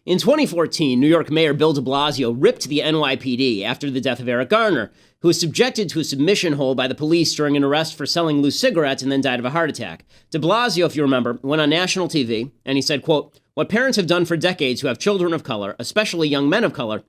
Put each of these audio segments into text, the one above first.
In 2014, New York Mayor Bill de Blasio ripped the NYPD after the death of Eric Garner, who was subjected to a submission hold by the police during an arrest for selling loose cigarettes and then died of a heart attack. De Blasio, if you remember, went on national TV and he said, quote, "What parents have done for decades who have children of color, especially young men of color,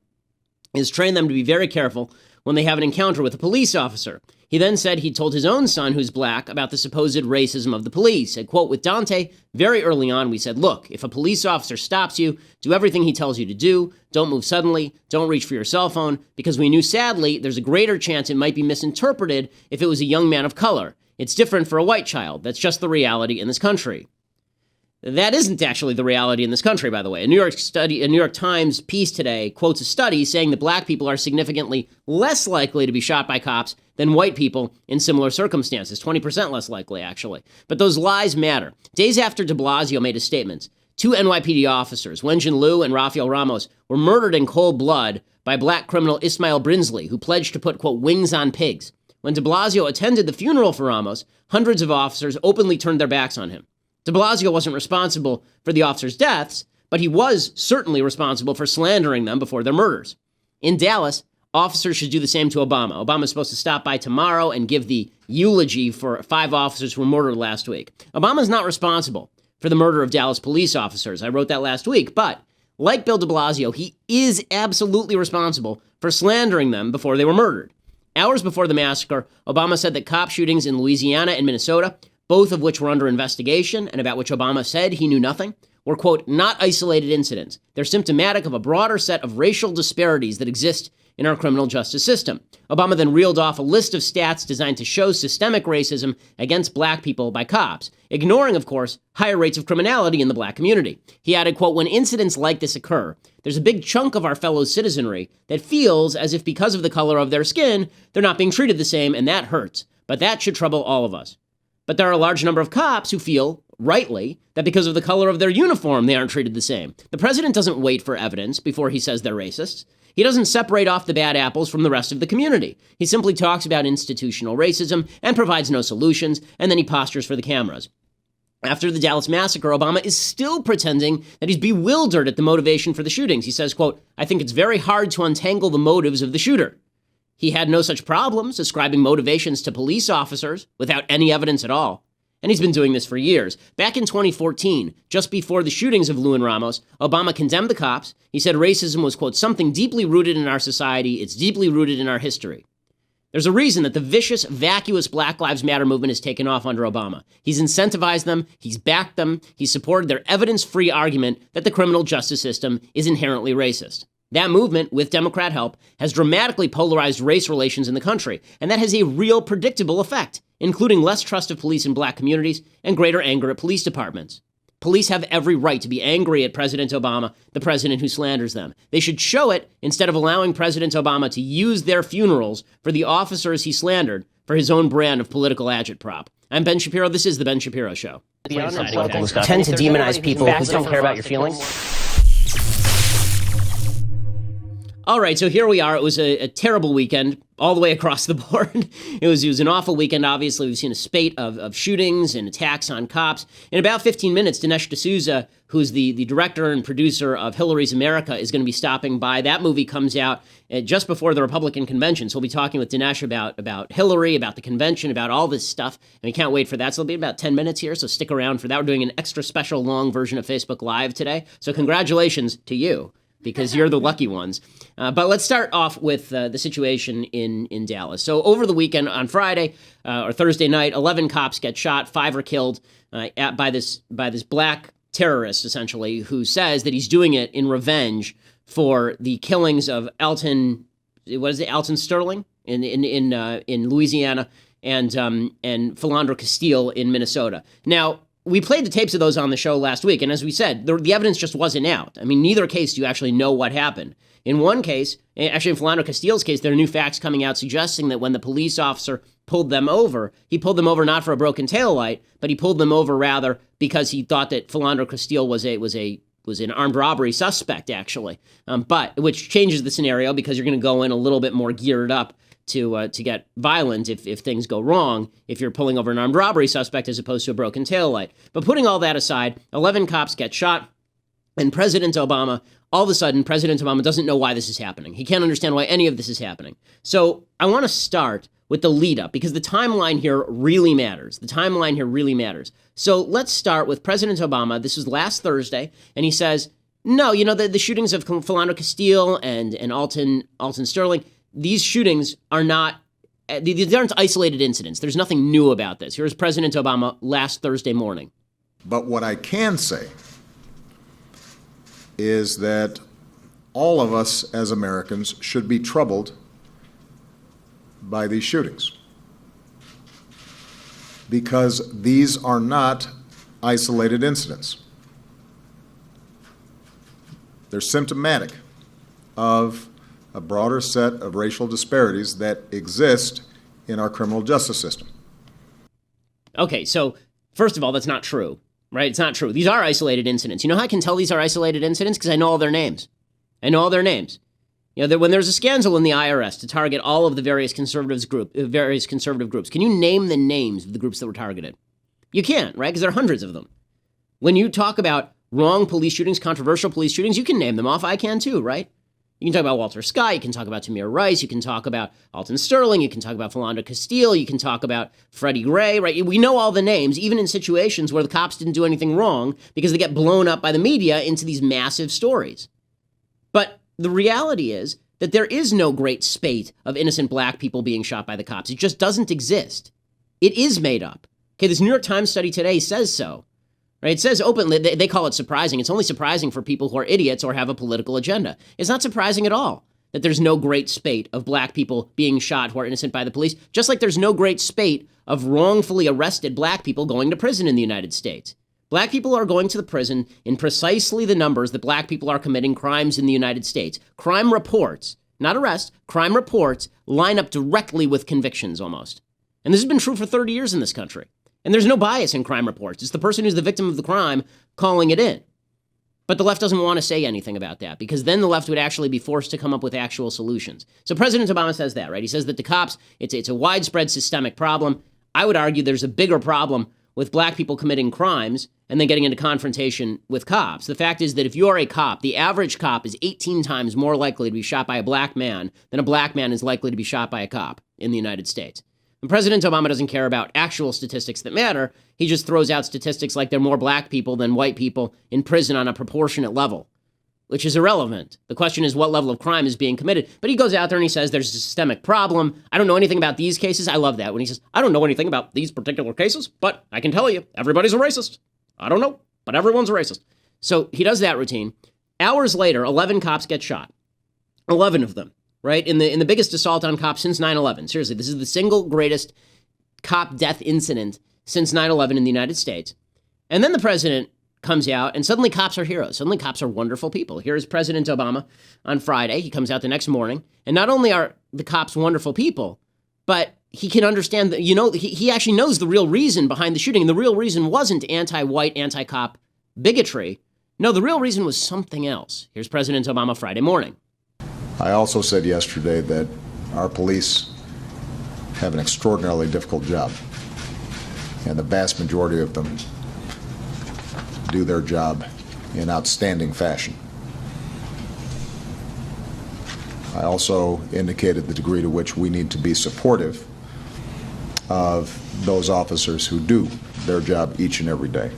is train them to be very careful when they have an encounter with a police officer." He then said he told his own son, who's black, about the supposed racism of the police. And quote, "With Dante, very early on, we said, look, if a police officer stops you, do everything he tells you to do. Don't move suddenly. Don't reach for your cell phone, because we knew, sadly, there's a greater chance it might be misinterpreted if it was a young man of color. It's different for a white child. That's just the reality in this country." That isn't actually the reality in this country, by the way. A New York Times piece today quotes a study saying that black people are significantly less likely to be shot by cops than white people in similar circumstances, 20% less likely, actually. But those lies matter. Days after de Blasio made his statements, two NYPD officers, Wenjin Liu and Rafael Ramos, were murdered in cold blood by black criminal Ismail Brinsley, who pledged to put, quote, "wings on pigs." When de Blasio attended the funeral for Ramos, hundreds of officers openly turned their backs on him. De Blasio wasn't responsible for the officers' deaths, but he was certainly responsible for slandering them before their murders. In Dallas, officers should do the same to Obama. Obama's supposed to stop by tomorrow and give the eulogy for 5 officers who were murdered last week. Obama's not responsible for the murder of Dallas police officers. I wrote that last week, but like Bill de Blasio, he is absolutely responsible for slandering them before they were murdered. Hours before the massacre, Obama said that cop shootings in Louisiana and Minnesota, both of which were under investigation and about which Obama said he knew nothing, were, quote, "not isolated incidents. They're symptomatic of a broader set of racial disparities that exist in our criminal justice system." Obama then reeled off a list of stats designed to show systemic racism against black people by cops, ignoring, of course, higher rates of criminality in the black community. He added, quote, "when incidents like this occur, there's a big chunk of our fellow citizenry that feels as if because of the color of their skin, they're not being treated the same, and that hurts. But that should trouble all of us. But there are a large number of cops who feel, rightly, that because of the color of their uniform, they aren't treated the same. The president doesn't wait for evidence before he says they're racists. He doesn't separate off the bad apples from the rest of the community. He simply talks about institutional racism and provides no solutions, and then he postures for the cameras." After the Dallas massacre, Obama is still pretending that he's bewildered at the motivation for the shootings. He says, quote, "I think it's very hard to untangle the motives of the shooter." He had no such problems ascribing motivations to police officers without any evidence at all. And he's been doing this for years. Back in 2014, just before the shootings of Liu and Ramos, Obama condemned the cops. He said racism was, quote, "something deeply rooted in our society. It's deeply rooted in our history." There's a reason that the vicious, vacuous Black Lives Matter movement has taken off under Obama. He's incentivized them. He's backed them. He's supported their evidence-free argument that the criminal justice system is inherently racist. That movement, with Democrat help, has dramatically polarized race relations in the country, and that has a real predictable effect, including less trust of police in black communities and greater anger at police departments. Police have every right to be angry at President Obama, the president who slanders them. They should show it instead of allowing President Obama to use their funerals for the officers he slandered for his own brand of political agitprop. I'm Ben Shapiro. This is The Ben Shapiro Show. Tend to demonize people who don't care about your feelings. All right, so here we are. It was a terrible weekend all the way across the board. It was an awful weekend, obviously. We've seen a spate of shootings and attacks on cops. In about 15 minutes, Dinesh D'Souza, who's the director and producer of Hillary's America, is going to be stopping by. That movie comes out just before the Republican convention, so we'll be talking with Dinesh about Hillary, about the convention, about all this stuff, and we can't wait for that. So it'll be about 10 minutes here, so stick around for that. We're doing an extra special long version of Facebook Live today, so congratulations to you, because you're the lucky ones. But let's start off with the situation in Dallas. So over the weekend, on Friday or Thursday night, 11 cops get shot, 5 are killed by this black terrorist, essentially, who says that he's doing it in revenge for the killings of Alton Sterling in Louisiana and Philando Castile in Minnesota. Now, we played the tapes of those on the show last week, and as we said, the evidence just wasn't out. I mean, neither case do you actually know what happened. In one case, actually in Philando Castile's case, there are new facts coming out suggesting that when the police officer pulled them over, he pulled them over not for a broken taillight, but he pulled them over rather because he thought that Philando Castile was an armed robbery suspect, actually. But which changes the scenario because you're going to go in a little bit more geared up to get violent if things go wrong, if you're pulling over an armed robbery suspect as opposed to a broken taillight. But putting all that aside, 11 cops get shot. And President Obama, all of a sudden, President Obama doesn't know why this is happening. He can't understand why any of this is happening. So I want to start with the lead up because the timeline here really matters. The timeline here really matters. So let's start with President Obama. This was last Thursday, and he says, no, the shootings of Philando Castile and Alton Sterling, these shootings are not, these aren't isolated incidents. There's nothing new about this. Here's President Obama last Thursday morning. But what I can say is that all of us as Americans should be troubled by these shootings because these are not isolated incidents. They're symptomatic of a broader set of racial disparities that exist in our criminal justice system. Okay, so first of all, that's not true. Right? It's not true. These are isolated incidents. You know how I can tell these are isolated incidents? Because I know all their names. When there's a scandal in the IRS to target all of the various conservative groups, can you name the names of the groups that were targeted? You can't, right? Because there are hundreds of them. When you talk about wrong police shootings, controversial police shootings, you can name them off. I can too, right? You can talk about Walter Scott, you can talk about Tamir Rice, you can talk about Alton Sterling, you can talk about Philando Castile, you can talk about Freddie Gray, right? We know all the names, even in situations where the cops didn't do anything wrong because they get blown up by the media into these massive stories. But the reality is that there is no great spate of innocent black people being shot by the cops. It just doesn't exist. It is made up. Okay, this New York Times study today says so. Right? It says openly, they call it surprising. It's only surprising for people who are idiots or have a political agenda. It's not surprising at all that there's no great spate of black people being shot who are innocent by the police, just like there's no great spate of wrongfully arrested black people going to prison in the United States. Black people are going to the prison in precisely the numbers that black people are committing crimes in the United States. Crime reports, not arrests, crime reports line up directly with convictions almost. And this has been true for 30 years in this country. And there's no bias in crime reports. It's the person who's the victim of the crime calling it in. But the left doesn't want to say anything about that because then the left would actually be forced to come up with actual solutions. So President Obama says that, right? He says that the cops, it's a widespread systemic problem. I would argue there's a bigger problem with black people committing crimes and then getting into confrontation with cops. The fact is that if you are a cop, the average cop is 18 times more likely to be shot by a black man than a black man is likely to be shot by a cop in the United States. And President Obama doesn't care about actual statistics that matter. He just throws out statistics like there are more black people than white people in prison on a proportionate level, which is irrelevant. The question is what level of crime is being committed. But he goes out there and he says there's a systemic problem. I don't know anything about these cases. I love that when he says, I don't know anything about these particular cases, but I can tell you everybody's a racist. I don't know, but everyone's a racist. So he does that routine. Hours later, 11 cops get shot. 11 of them. Right? In the biggest assault on cops since 9/11. Seriously, this is the single greatest cop death incident since 9/11 in the United States. And then the president comes out and suddenly cops are heroes. Suddenly cops are wonderful people. Here's President Obama on Friday. He comes out the next morning. And not only are the cops wonderful people, but he can understand that, he actually knows the real reason behind the shooting. And the real reason wasn't anti-white, anti-cop bigotry. No, the real reason was something else. Here's President Obama Friday morning. I also said yesterday that our police have an extraordinarily difficult job, and the vast majority of them do their job in outstanding fashion. I also indicated the degree to which we need to be supportive of those officers who do their job each and every day,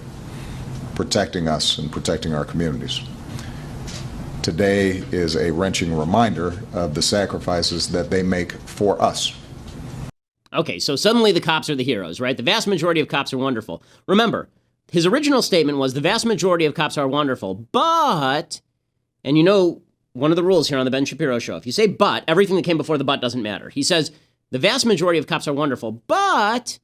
protecting us and protecting our communities. Today is a wrenching reminder of the sacrifices that they make for us. Okay, so suddenly the cops are the heroes, right? The vast majority of cops are wonderful. Remember, his original statement was the vast majority of cops are wonderful, but, and one of the rules here on the Ben Shapiro show, if you say but, everything that came before the but doesn't matter. He says the vast majority of cops are wonderful, but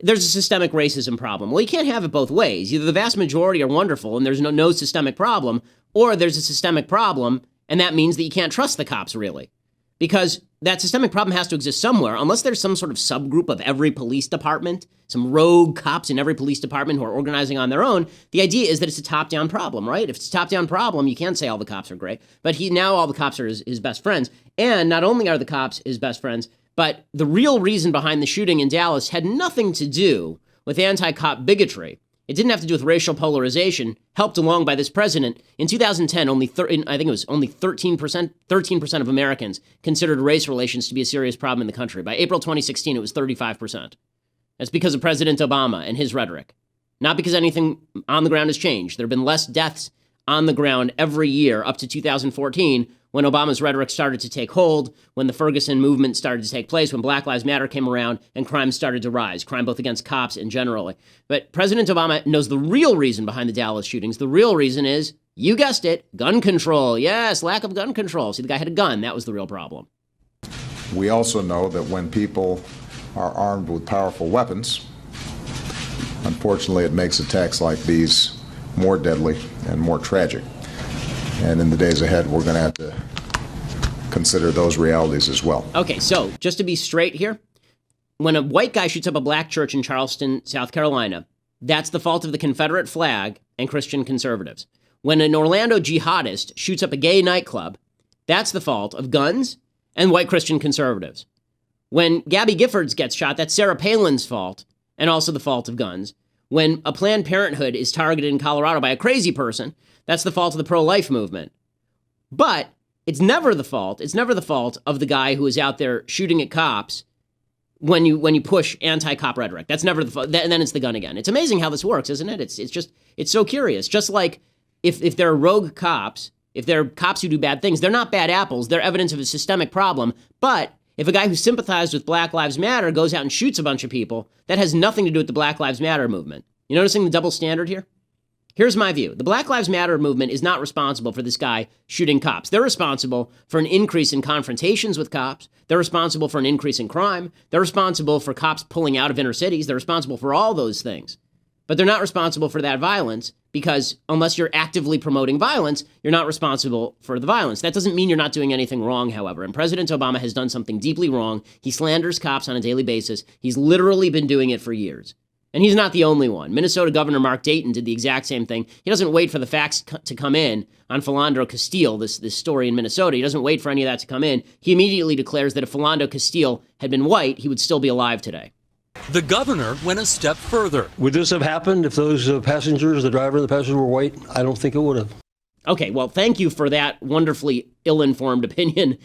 there's a systemic racism problem. Well, you can't have it both ways. Either the vast majority are wonderful and there's no systemic problem, or there's a systemic problem, and that means that you can't trust the cops, really. Because that systemic problem has to exist somewhere, unless there's some sort of subgroup of every police department, some rogue cops in every police department who are organizing on their own. The idea is that it's a top-down problem, right? If it's a top-down problem, you can't say all the cops are great. But now all the cops are his best friends. And not only are the cops his best friends, but the real reason behind the shooting in Dallas had nothing to do with anti-cop bigotry. It didn't have to do with racial polarization, helped along by this president. In 2010, I think it was only 13% of Americans considered race relations to be a serious problem in the country. By April 2016, it was 35%. That's because of President Obama and his rhetoric. Not because anything on the ground has changed. There have been less deaths on the ground every year up to 2014 when Obama's rhetoric started to take hold, when the Ferguson movement started to take place, when Black Lives Matter came around and crime started to rise, crime both against cops and generally. But President Obama knows the real reason behind the Dallas shootings. The real reason is, you guessed it, gun control. Yes, lack of gun control. See, the guy had a gun. That was the real problem. We also know that when people are armed with powerful weapons, unfortunately, it makes attacks like these more deadly and more tragic. And in the days ahead, we're going to have to consider those realities as well. Okay, so just to be straight here, when a white guy shoots up a black church in Charleston, South Carolina, that's the fault of the Confederate flag and Christian conservatives. When an Orlando jihadist shoots up a gay nightclub, that's the fault of guns and white Christian conservatives. When Gabby Giffords gets shot, that's Sarah Palin's fault and also the fault of guns. When a Planned Parenthood is targeted in Colorado by a crazy person, that's the fault of the pro-life movement. But it's never the fault of the guy who is out there shooting at cops when you push anti-cop rhetoric. That's never the fault. And then it's the gun again. It's amazing how this works, isn't it? It's so curious. Just like if there are rogue cops, if there are cops who do bad things, they're not bad apples. They're evidence of a systemic problem. But if a guy who sympathized with Black Lives Matter goes out and shoots a bunch of people, that has nothing to do with the Black Lives Matter movement. You noticing the double standard here? Here's my view. The Black Lives Matter movement is not responsible for this guy shooting cops. They're responsible for an increase in confrontations with cops. They're responsible for an increase in crime. They're responsible for cops pulling out of inner cities. They're responsible for all those things. But they're not responsible for that violence because unless you're actively promoting violence, you're not responsible for the violence. That doesn't mean you're not doing anything wrong, however. And President Obama has done something deeply wrong. He slanders cops on a daily basis. He's literally been doing it for years. And he's not the only one. Minnesota Governor Mark Dayton did the exact same thing. He doesn't wait for the facts to come in on Philando Castile, this story in Minnesota. He doesn't wait for any of that to come in. He immediately declares that if Philando Castile had been white, he would still be alive today. The governor went a step further. Would this have happened if those passengers, the driver and the passenger, were white? I don't think it would have. Okay, well, thank you for that wonderfully ill-informed opinion,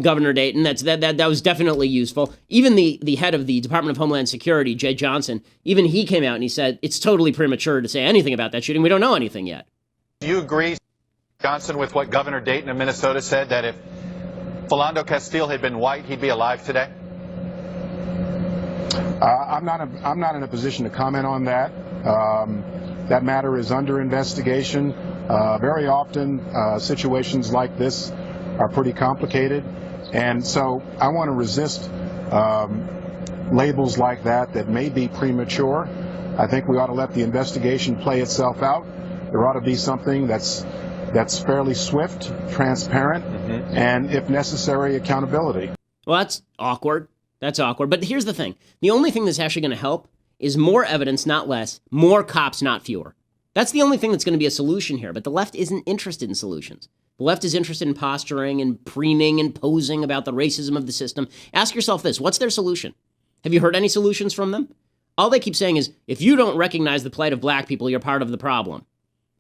Governor Dayton. That was definitely useful. Even the head of the Department of Homeland Security, Jay Johnson, even he came out and he said, it's totally premature to say anything about that shooting. We don't know anything yet. Do you agree, Johnson, with what Governor Dayton of Minnesota said, that if Philando Castile had been white, he'd be alive today? I'm not in a position to comment on that. That matter is under investigation. Very often, situations like this are pretty complicated, and so I want to resist labels like that may be premature. I think we ought to let the investigation play itself out. There ought to be something that's fairly swift, transparent, and, if necessary, accountability. Well, that's awkward. That's awkward. But here's the thing. The only thing that's actually going to help is more evidence, not less, more cops, not fewer. That's the only thing that's going to be a solution here. But the left isn't interested in solutions. The left is interested in posturing and preening and posing about the racism of the system. Ask yourself this. What's their solution? Have you heard any solutions from them? All they keep saying is, if you don't recognize the plight of black people, you're part of the problem.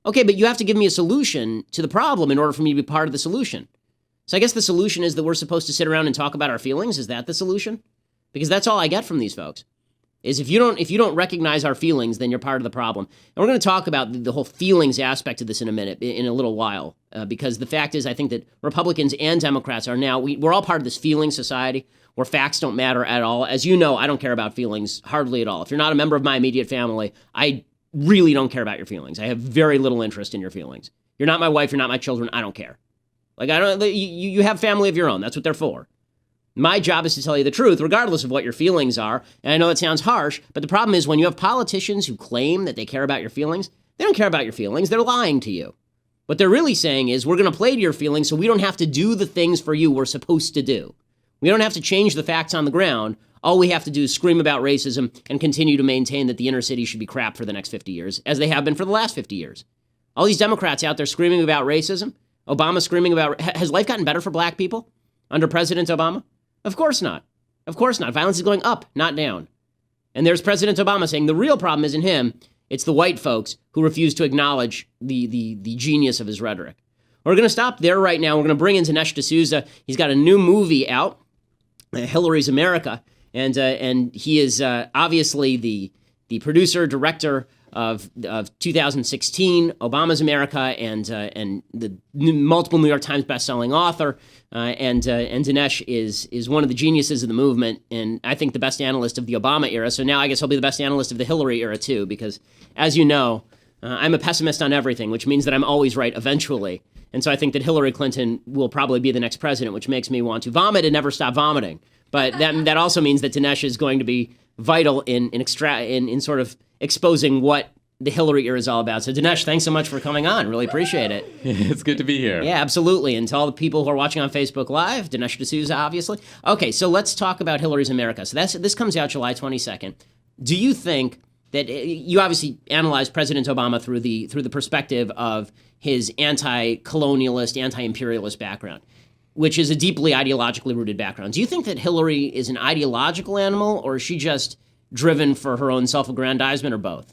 Okay, but you have to give me a solution to the problem in order for me to be part of the solution. So I guess the solution is that we're supposed to sit around and talk about our feelings. Is that the solution? Because that's all I get from these folks. Is if you don't recognize our feelings, then you're part of the problem. And we're going to talk about the whole feelings aspect of this in a little while. Because the fact is, I think that Republicans and Democrats are now, we're all part of this feeling society where facts don't matter at all. As you know, I don't care about feelings hardly at all. If you're not a member of my immediate family, I really don't care about your feelings. I have very little interest in your feelings. You're not my wife, you're not my children, I don't care. Like, you have family of your own. That's what they're for. My job is to tell you the truth, regardless of what your feelings are. And I know it sounds harsh, but the problem is when you have politicians who claim that they care about your feelings, they don't care about your feelings. They're lying to you. What they're really saying is, we're going to play to your feelings so we don't have to do the things for you we're supposed to do. We don't have to change the facts on the ground. All we have to do is scream about racism and continue to maintain that the inner city should be crap for the next 50 years, as they have been for the last 50 years. All these Democrats out there screaming about racism, Obama screaming about, has life gotten better for black people under President Obama? Of course not. Of course not. Violence is going up, not down. And there's President Obama saying the real problem isn't him, It's the white folks who refuse to acknowledge the genius of his rhetoric. We're going to stop there right now. We're going to bring in Dinesh D'Souza. He's got a new movie out, Hillary's America, and he is obviously the producer, director of 2016, Obama's America, and the multiple New York Times bestselling author. And Dinesh is one of the geniuses of the movement, and I think the best analyst of the Obama era. So now I guess he'll be the best analyst of the Hillary era too, because as you know, I'm a pessimist on everything, which means that I'm always right eventually. And so I think that Hillary Clinton will probably be the next president, which makes me want to vomit and never stop vomiting. But that also means that Dinesh is going to be vital in sort of exposing what the Hillary era is all about. So Dinesh, thanks so much for coming on. Really appreciate it. It's good to be here. Yeah, absolutely. And to all the people who are watching on Facebook Live, Dinesh D'Souza, obviously. Okay, so let's talk about Hillary's America. So this comes out July 22nd. Do you think that you obviously analyzed President Obama through the perspective of his anti-colonialist, anti-imperialist background, which is a deeply ideologically rooted background. Do you think that Hillary is an ideological animal, or is she just driven for her own self-aggrandizement, or both?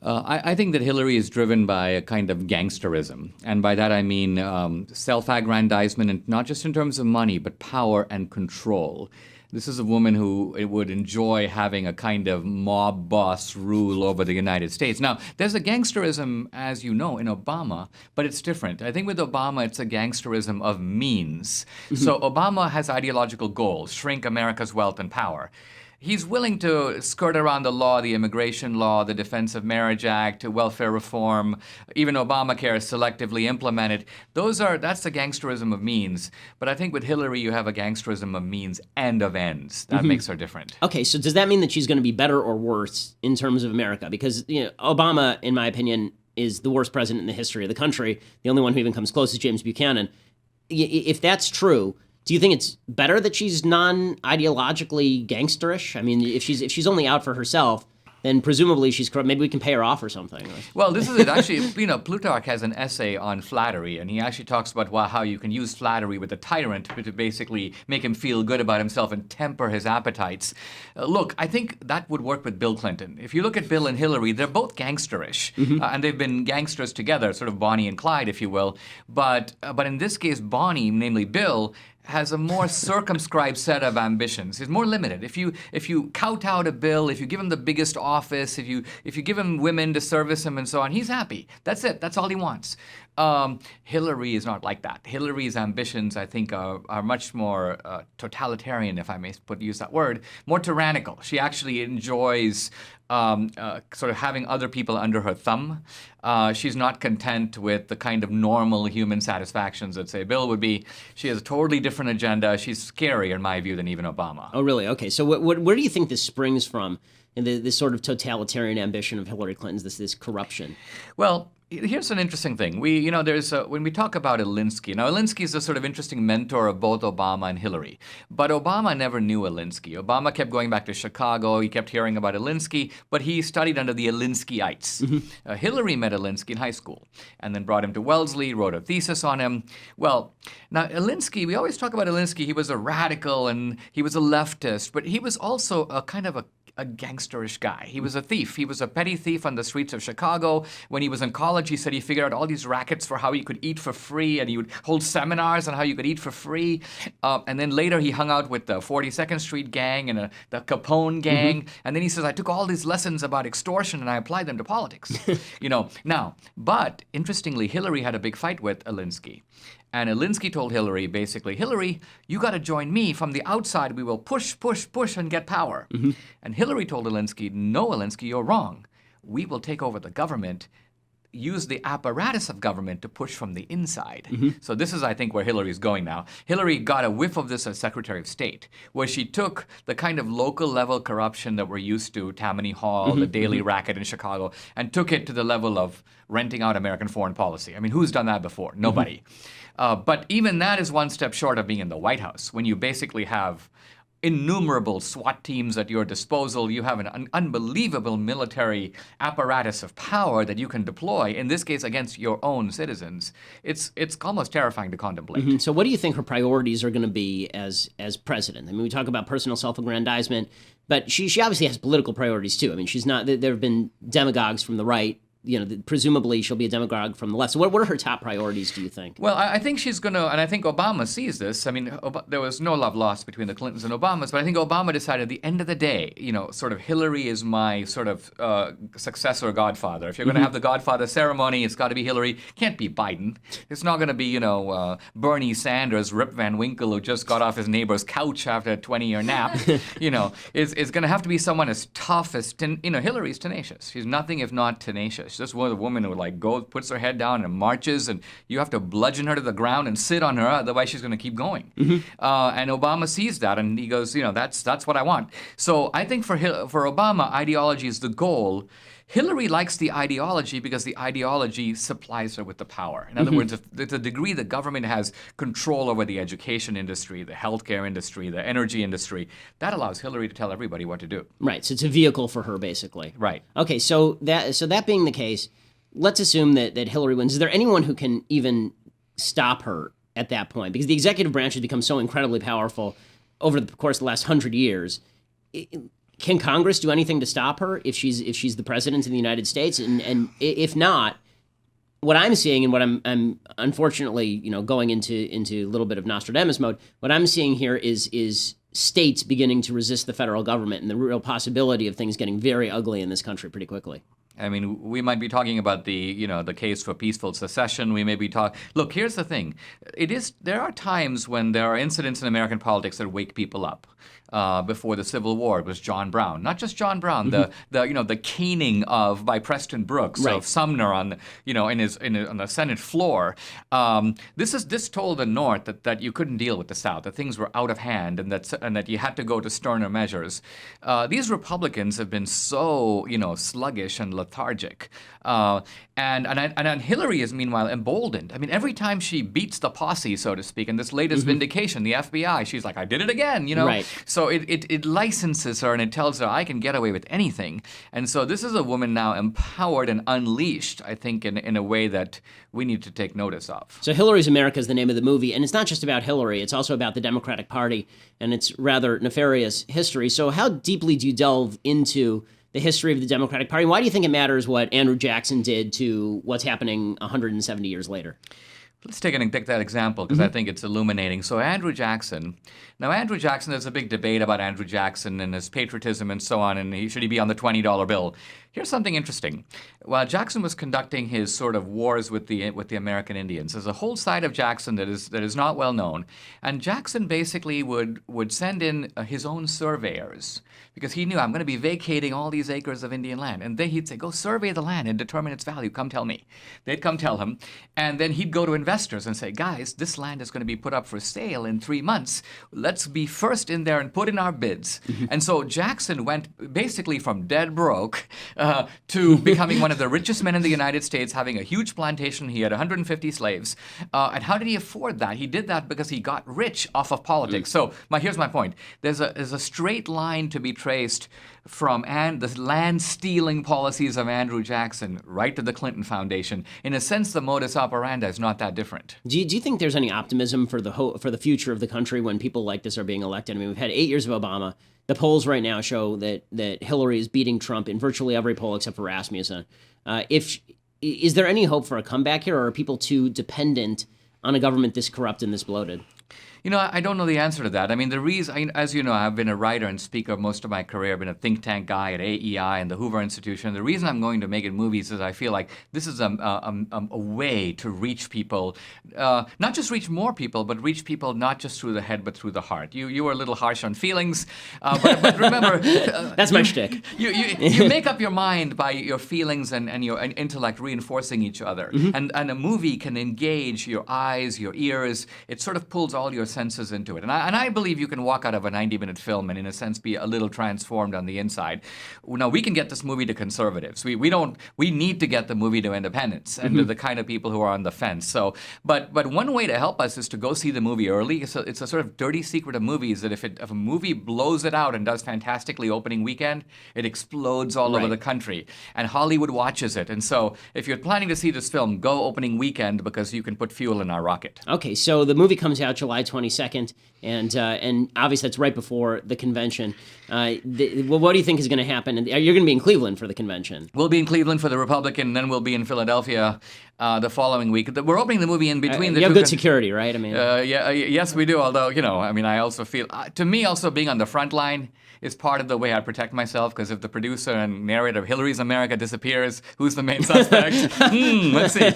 I think that Hillary is driven by a kind of gangsterism. And by that I mean self-aggrandizement, and not just in terms of money, but power and control. This is a woman who would enjoy having a kind of mob boss rule over the United States. Now, there's a gangsterism, as you know, in Obama, but it's different. I think with Obama, it's a gangsterism of means. So Obama has ideological goals: shrink America's wealth and power. He's willing to skirt around the law, the immigration law, the Defense of Marriage Act, welfare reform, even Obamacare selectively implemented. That's the gangsterism of means. But I think with Hillary, you have a gangsterism of means and of ends. That makes her different. Okay, so does that mean that she's going to be better or worse in terms of America? Because Obama, in my opinion, is the worst president in the history of the country. The only one who even comes close is James Buchanan. If that's true, do you think it's better that she's non-ideologically gangsterish? I mean, if she's only out for herself, then presumably she's corrupt. Maybe we can pay her off or something. Well, this is it. Actually, Plutarch has an essay on flattery, and he actually talks about how you can use flattery with a tyrant to basically make him feel good about himself and temper his appetites. Look, I think that would work with Bill Clinton. If you look at Bill and Hillary, they're both gangsterish, and they've been gangsters together, sort of Bonnie and Clyde, if you will. But in this case, Bonnie, namely Bill, has a more circumscribed set of ambitions. He's more limited. If you kowtow to Bill, if you give him the biggest office, if you give him women to service him and so on, he's happy. That's it. That's all he wants. Hillary is not like that. Hillary's ambitions, I think, are much more totalitarian, if I may use that word, more tyrannical. She actually enjoys sort of having other people under her thumb. She's not content with the kind of normal human satisfactions that, say, Bill would be. She has a totally different agenda. She's scarier, in my view, than even Obama. Oh, really? Okay. So where do you think this springs from, in this sort of totalitarian ambition of Hillary Clinton's, this corruption? Well, here's an interesting thing. When we talk about Alinsky, now Alinsky is a sort of interesting mentor of both Obama and Hillary. But Obama never knew Alinsky. Obama kept going back to Chicago. He kept hearing about Alinsky, but he studied under the Alinskyites. Hillary met Alinsky in high school and then brought him to Wellesley, wrote a thesis on him. Well, now Alinsky, we always talk about Alinsky. He was a radical and he was a leftist, but he was also a kind of a gangsterish guy. He was a thief. He was a petty thief on the streets of Chicago. When he was in college, he said he figured out all these rackets for how he could eat for free, and he would hold seminars on how you could eat for free. And then later he hung out with the 42nd Street gang and the Capone gang. And then he says, I took all these lessons about extortion and I applied them to politics. Now, but interestingly, Hillary had a big fight with Alinsky. And Alinsky told Hillary, basically, Hillary, you got to join me. From the outside, we will push, push, push and get power. And Hillary told Alinsky, no, Alinsky, you're wrong. We will take over the government, use the apparatus of government to push from the inside. So this is, I think, where Hillary's going now. Hillary got a whiff of this as Secretary of State, where she took the kind of local level corruption that we're used to, Tammany Hall, the Daily Racket in Chicago, and took it to the level of renting out American foreign policy. I mean, who's done that before? Nobody. But even that is one step short of being in the White House, when you basically have innumerable SWAT teams at your disposal. You have an unbelievable military apparatus of power that you can deploy, in this case against your own citizens. It's almost terrifying to contemplate. So what do you think her priorities are going to be as president? I mean, we talk about personal self-aggrandizement. But she obviously has political priorities too. I mean, she's not. There have been demagogues from the right. Presumably she'll be a demagogue from the left. So what are her top priorities, do you think? Well, I think she's going to, and I think Obama sees this. I mean, there was no love lost between the Clintons and Obamas, but I think Obama decided at the end of the day, sort of Hillary is my sort of successor godfather. If you're going to have the godfather ceremony, it's got to be Hillary. Can't be Biden. It's not going to be, Bernie Sanders, Rip Van Winkle, who just got off his neighbor's couch after a 20-year nap. It's going to have to be someone as tough as, Hillary's tenacious. She's nothing if not tenacious. She's just one of the women who puts her head down and marches, and you have to bludgeon her to the ground and sit on her, otherwise she's going to keep going. And Obama sees that, and he goes, that's what I want. So I think for Obama, ideology is the goal. Hillary likes the ideology because the ideology supplies her with the power. In other words, if to the degree the government has control over the education industry, the healthcare industry, the energy industry, that allows Hillary to tell everybody what to do. Right. So it's a vehicle for her, basically. Right. Okay. So that being the case, let's assume that Hillary wins. Is there anyone who can even stop her at that point? Because the executive branch has become so incredibly powerful over the course of the last 100 years. Can Congress do anything to stop her if she's the president of the United States? And if not, what I'm seeing and what I'm unfortunately going into a little bit of Nostradamus mode, what I'm seeing here is states beginning to resist the federal government and the real possibility of things getting very ugly in this country pretty quickly. I mean, we might be talking about the case for peaceful secession. We may be talking. Look, here's the thing: there are times when there are incidents in American politics that wake people up. Before the Civil War, it was John Brown. Not just John Brown, the caning by Preston Brooks of Sumner on the Senate floor. This told the North that you couldn't deal with the South, that things were out of hand, and that you had to go to sterner measures. These Republicans have been so sluggish and lethargic, and Hillary is meanwhile emboldened. I mean, every time she beats the posse, so to speak, in this latest vindication, the FBI, she's like, I did it again, Right. So it licenses her and it tells her, I can get away with anything. And so this is a woman now empowered and unleashed, I think, in a way that we need to take notice of. So Hillary's America is the name of the movie, and it's not just about Hillary, it's also about the Democratic Party and its rather nefarious history. So how deeply do you delve into the history of the Democratic Party? Why do you think it matters what Andrew Jackson did to what's happening 170 years later? Let's take that example because I think it's illuminating. So Andrew Jackson, there's a big debate about Andrew Jackson and his patriotism and so on, and should he be on the $20 bill? Here's something interesting. While Jackson was conducting his sort of wars with the American Indians, there's a whole side of Jackson that is not well known, and Jackson basically would send in his own surveyors because he knew, I'm going to be vacating all these acres of Indian land, and he'd say, go survey the land and determine its value. Come tell me. They'd come tell him, and then he'd go to investors and say, guys, this land is going to be put up for sale in 3 months. Let's be first in there and put in our bids. And so Jackson went basically from dead broke to becoming one of the richest men in the United States, having a huge plantation. He had 150 slaves. And how did he afford that? He did that because he got rich off of politics. So here's my point. There's a straight line to be traced from the land-stealing policies of Andrew Jackson right to the Clinton Foundation. In a sense, the modus operandi is not that different. Do you think there's any optimism for the future of the country when people like this are being elected? I mean, we've had 8 years of Obama. The polls right now show that Hillary is beating Trump in virtually every poll except for Rasmussen. Is there any hope for a comeback here, or are people too dependent on a government this corrupt and this bloated? I don't know the answer to that. I mean, the reason, as you know, I've been a writer and speaker most of my career. I've been a think tank guy at AEI and the Hoover Institution. The reason I'm going to make it movies is I feel like this is a way to reach people, not just reach more people, but reach people not just through the head, but through the heart. You were a little harsh on feelings, but remember... That's my shtick. You make up your mind by your feelings and your intellect reinforcing each other. And a movie can engage your eyes, your ears. It sort of pulls all your senses into it. And I believe you can walk out of a 90-minute film and, in a sense, be a little transformed on the inside. Now, we can get this movie to conservatives. We need to get the movie to independents and to the kind of people who are on the fence. So, but one way to help us is to go see the movie early. It's a sort of dirty secret of movies that if a movie blows it out and does fantastically opening weekend, it explodes all over the country. And Hollywood watches it. And so if you're planning to see this film, go opening weekend because you can put fuel in our rocket. Okay, so the movie comes out July July 22nd, and obviously that's right before the convention. Well, what do you think is going to happen? And you're going to be in Cleveland for the convention. We'll be in Cleveland for the Republican, and then we'll be in Philadelphia the following week. We're opening the movie in between the you two. have good security, right? I mean, yes, we do. Although, I also feel, to me, also being on the front line is part of the way I protect myself, because if the producer and narrator of Hillary's America disappears, who's the main suspect? Let's see.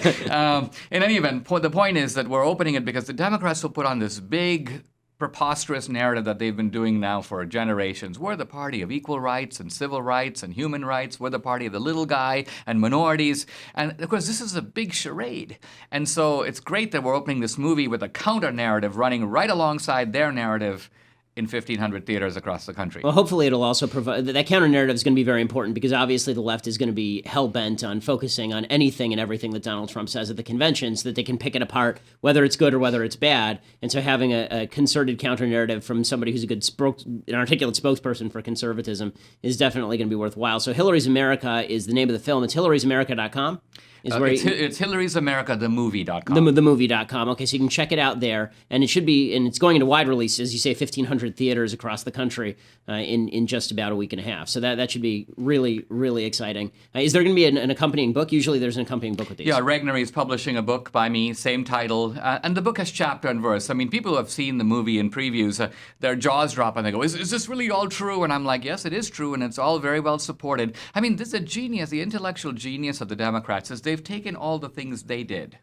In any event, the point is that we're opening it because the Democrats will put on this big, preposterous narrative that they've been doing now for generations. We're the party of equal rights and civil rights and human rights. We're the party of the little guy and minorities. And of course, this is a big charade. And so it's great that we're opening this movie with a counter narrative running right alongside their narrative in 1,500 theaters across the country. Well, hopefully it'll also provide, that counter-narrative is going to be very important, because obviously the left is going to be hell-bent on focusing on anything and everything that Donald Trump says at the convention so that they can pick it apart, whether it's good or whether it's bad. And so having a concerted counter-narrative from somebody who's an articulate spokesperson for conservatism is definitely going to be worthwhile. So Hillary's America is the name of the film. It's Hillary'sAmerica.com. It's Hillary's America, themovie.com. Themovie.com. Okay, so you can check it out there, and it's going into wide release, as you say, 1,500 theaters across the country in just about a week and a half. So that should be really, really exciting. Is there going to be an accompanying book? Usually there's an accompanying book with these. Yeah, Regnery is publishing a book by me, same title, and the book has chapter and verse. I mean, people who have seen the movie in previews, their jaws drop and they go, is this really all true? And I'm like, yes, it is true, and it's all very well supported. I mean, this is a genius, the intellectual genius of the Democrats is they've taken all the things they did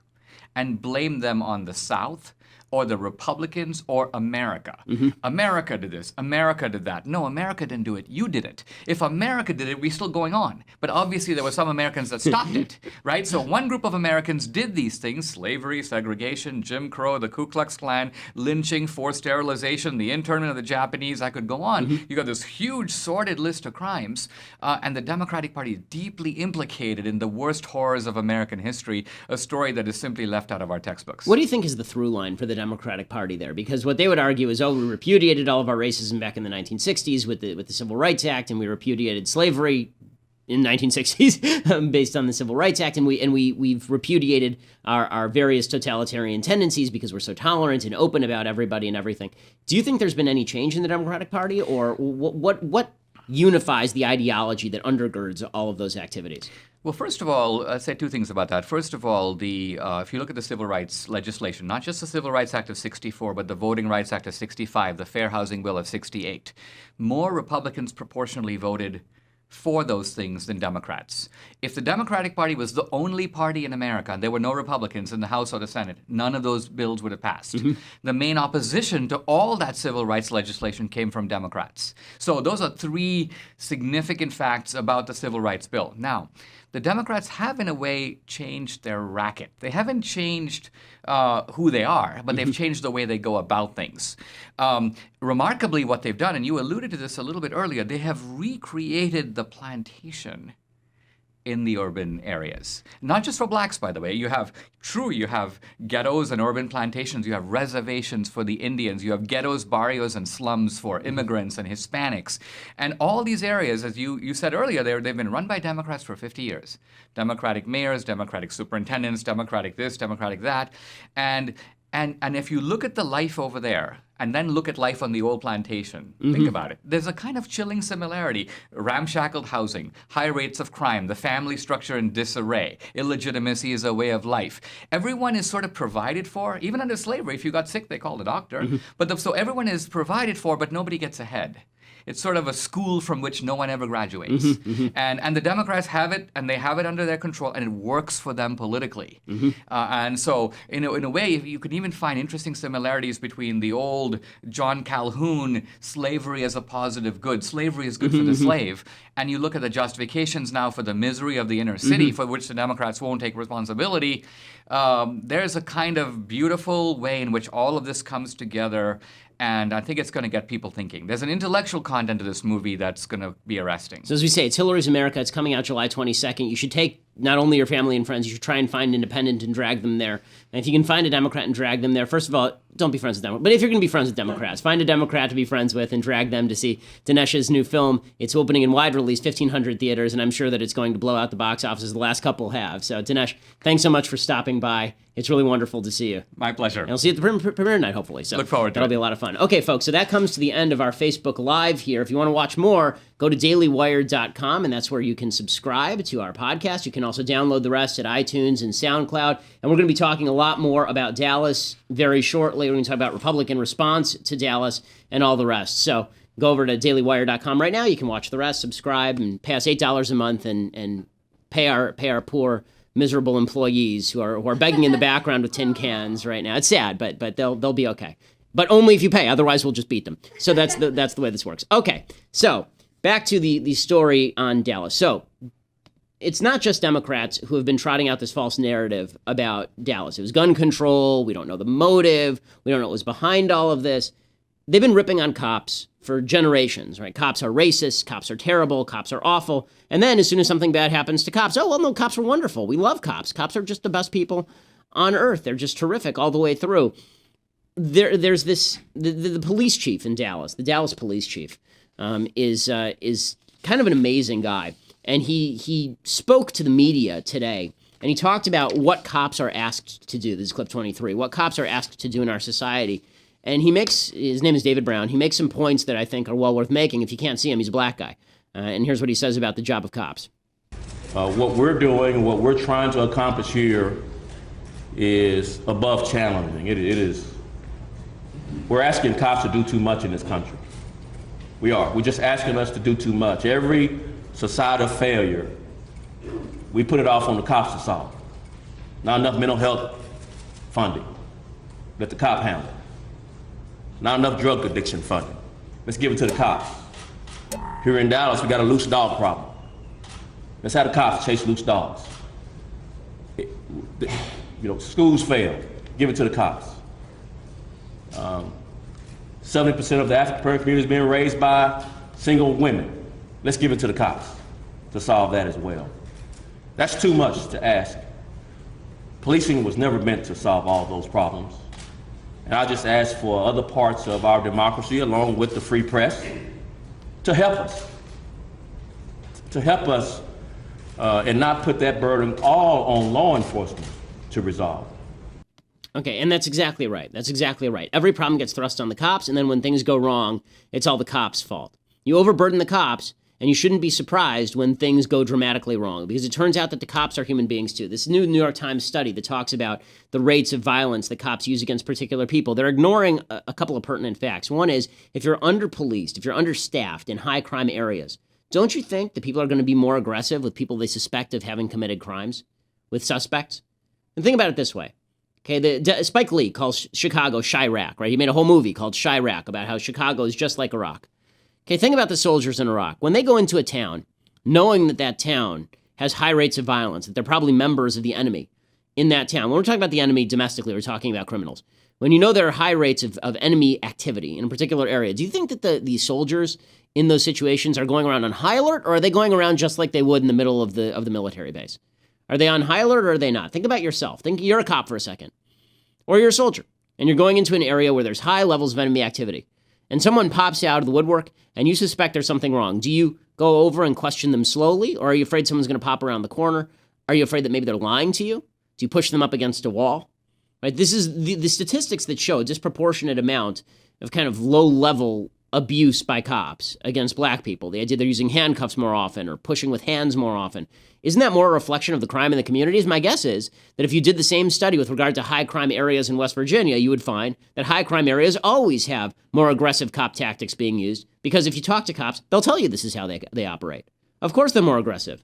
and blamed them on the South or the Republicans or America. America did this, America did that. No, America didn't do it, you did it. If America did it, we're still going on. But obviously there were some Americans that stopped it, right? So one group of Americans did these things: slavery, segregation, Jim Crow, the Ku Klux Klan, lynching, forced sterilization, the internment of the Japanese, I could go on. You got this huge sordid list of crimes, and the Democratic Party is deeply implicated in the worst horrors of American history, a story that is simply left out of our textbooks. What do you think is the through line for the Democratic Party there? Because what they would argue is, we repudiated all of our racism back in the 1960s with the Civil Rights Act, and we repudiated slavery in the 1960s based on the Civil Rights Act, and we've repudiated our various totalitarian tendencies because we're so tolerant and open about everybody and everything. Do you think there's been any change in the Democratic Party, or what unifies the ideology that undergirds all of those activities? Well, first of all, I'd say two things about that. First of all, if you look at the civil rights legislation, not just the Civil Rights Act of 64, but the Voting Rights Act of 65, the Fair Housing Bill of 68, more Republicans proportionally voted for those things than Democrats. If the Democratic Party was the only party in America and there were no Republicans in the House or the Senate, none of those bills would have passed. The main opposition to all that civil rights legislation came from Democrats. So those are three significant facts about the Civil Rights Bill. Now, the Democrats have, in a way, changed their racket. They haven't changed who they are, but they've changed the way they go about things. Remarkably, what they've done, and you alluded to this a little bit earlier, they have recreated the plantation in the urban areas. Not just for blacks, by the way. You have ghettos and urban plantations. You have reservations for the Indians. You have ghettos, barrios, and slums for immigrants and Hispanics. And all these areas, as you said earlier, they've been run by Democrats for 50 years. Democratic mayors, Democratic superintendents, Democratic this, Democratic that. And if you look at the life over there, and then look at life on the old plantation, think about it. There's a kind of chilling similarity. Ramshackled housing, high rates of crime, the family structure in disarray, illegitimacy is a way of life. Everyone is sort of provided for. Even under slavery, if you got sick, they called a doctor. So everyone is provided for, but nobody gets ahead. It's sort of a school from which no one ever graduates. And the Democrats have it, and they have it under their control, and it works for them politically. And so, in a way, you can even find interesting similarities between the old John Calhoun, slavery as a positive good. Slavery is good for the slave. And you look at the justifications now for the misery of the inner city, for which the Democrats won't take responsibility. There's a kind of beautiful way in which all of this comes together, and I think it's going to get people thinking. There's an intellectual content to this movie that's going to be arresting. So as we say, it's Hillary's America. It's coming out July 22nd. You should take not only your family and friends, you should try and find an independent and drag them there. And if you can find a Democrat and drag them there, first of all, don't be friends with Democrats. But if you're going to be friends with Democrats, find a Democrat to be friends with and drag them to see Dinesh's new film. It's opening in wide release, 1,500 theaters, and I'm sure that it's going to blow out the box office as the last couple have. So, Dinesh, thanks so much for stopping by. It's really wonderful to see you. My pleasure. And I'll see you at the premiere night, hopefully. So look forward to that'll be a lot of fun. Okay, folks, so that comes to the end of our Facebook Live here. If you want to watch more, go to dailywire.com, and that's where you can subscribe to our podcast. You can also download the rest at iTunes and SoundCloud. And we're going to be talking a lot more about Dallas very shortly. We're going to talk about Republican response to Dallas and all the rest. So go over to dailywire.com right now. You can watch the rest, subscribe, and pay us $8 a month and pay our poor, miserable employees who are begging in the background with tin cans right now. It's sad, but they'll be okay. But only if you pay. Otherwise, we'll just beat them. So that's the way this works. Okay, so back to the story on Dallas. So it's not just Democrats who have been trotting out this false narrative about Dallas. It was gun control. We don't know the motive. We don't know what was behind all of this. They've been ripping on cops for generations, right? Cops are racist. Cops are terrible. Cops are awful. And then as soon as something bad happens to cops, oh, well, no, cops are wonderful. We love cops. Cops are just the best people on earth. They're just terrific all the way through. There's this, the police chief in Dallas, the Dallas police chief, is kind of an amazing guy. And he spoke to the media today, and he talked about what cops are asked to do. This is clip 23. What cops are asked to do in our society. And his name is David Brown. He makes some points that I think are well worth making. If you can't see him, he's a black guy. And here's what he says about the job of cops. What we're doing, what we're trying to accomplish here is above challenging. It is. We're asking cops to do too much in this country. We are. We're just asking us to do too much. Every societal failure, we put it off on the cops to solve. Not enough mental health funding. Let the cop handle it. Not enough drug addiction funding. Let's give it to the cops. Here in Dallas, we got a loose dog problem. Let's have the cops chase loose dogs. Schools fail. Give it to the cops. 70% of the African community is being raised by single women. Let's give it to the cops to solve that as well. That's too much to ask. Policing was never meant to solve all those problems. And I just ask for other parts of our democracy, along with the free press, to help us and not put that burden all on law enforcement to resolve. Okay, and that's exactly right. That's exactly right. Every problem gets thrust on the cops, and then when things go wrong, it's all the cops' fault. You overburden the cops, and you shouldn't be surprised when things go dramatically wrong, because it turns out that the cops are human beings too. This new New York Times study that talks about the rates of violence that cops use against particular people, they're ignoring a couple of pertinent facts. One is, if you're under-policed, if you're understaffed in high-crime areas, don't you think that people are going to be more aggressive with people they suspect of having committed crimes, with suspects? And think about it this way. Okay, Spike Lee calls Chicago Chirac, right? He made a whole movie called Chirac about how Chicago is just like Iraq. Okay, think about the soldiers in Iraq. When they go into a town, knowing that that town has high rates of violence, that they're probably members of the enemy in that town. When we're talking about the enemy domestically, we're talking about criminals. When you know there are high rates of enemy activity in a particular area, do you think that the soldiers in those situations are going around on high alert, or are they going around just like they would in the middle of the military base? Are they on high alert or are they not? Think about yourself. Think you're a cop for a second. Or you're a soldier, and you're going into an area where there's high levels of enemy activity, and someone pops out of the woodwork, and you suspect there's something wrong. Do you go over and question them slowly, or are you afraid someone's going to pop around the corner? Are you afraid that maybe they're lying to you? Do you push them up against a wall? Right? This is the statistics that show a disproportionate amount of kind of low-level abuse by cops against black people. The idea they're using handcuffs more often or pushing with hands more often. Isn't that more a reflection of the crime in the communities? My guess is that if you did the same study with regard to high crime areas in West Virginia, you would find that high crime areas always have more aggressive cop tactics being used, because if you talk to cops, they'll tell you this is how they operate. Of course they're more aggressive.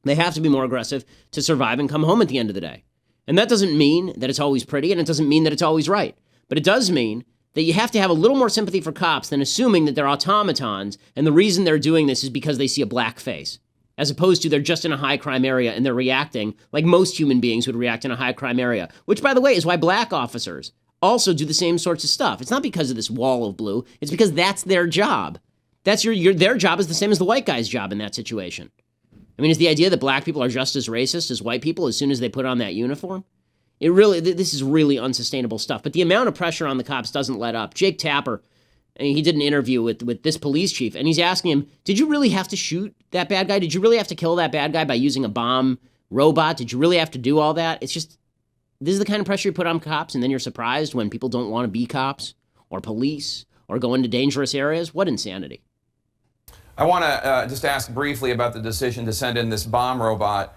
They have to be more aggressive to survive and come home at the end of the day. And that doesn't mean that it's always pretty, and it doesn't mean that it's always right. But it does mean that you have to have a little more sympathy for cops than assuming that they're automatons, and the reason they're doing this is because they see a black face, as opposed to they're just in a high crime area and they're reacting like most human beings would react in a high crime area, which, by the way, is why black officers also do the same sorts of stuff. It's not because of this wall of blue. It's because that's their job. That's their job is the same as the white guy's job in that situation. I mean, is the idea that black people are just as racist as white people as soon as they put on that uniform? This is really unsustainable stuff. But the amount of pressure on the cops doesn't let up. Jake Tapper, he did an interview with this police chief, and he's asking him, did you really have to shoot that bad guy? Did you really have to kill that bad guy by using a bomb robot? Did you really have to do all that? It's just, this is the kind of pressure you put on cops, and then you're surprised when people don't want to be cops or police or go into dangerous areas? What insanity. I want to just ask briefly about the decision to send in this bomb robot,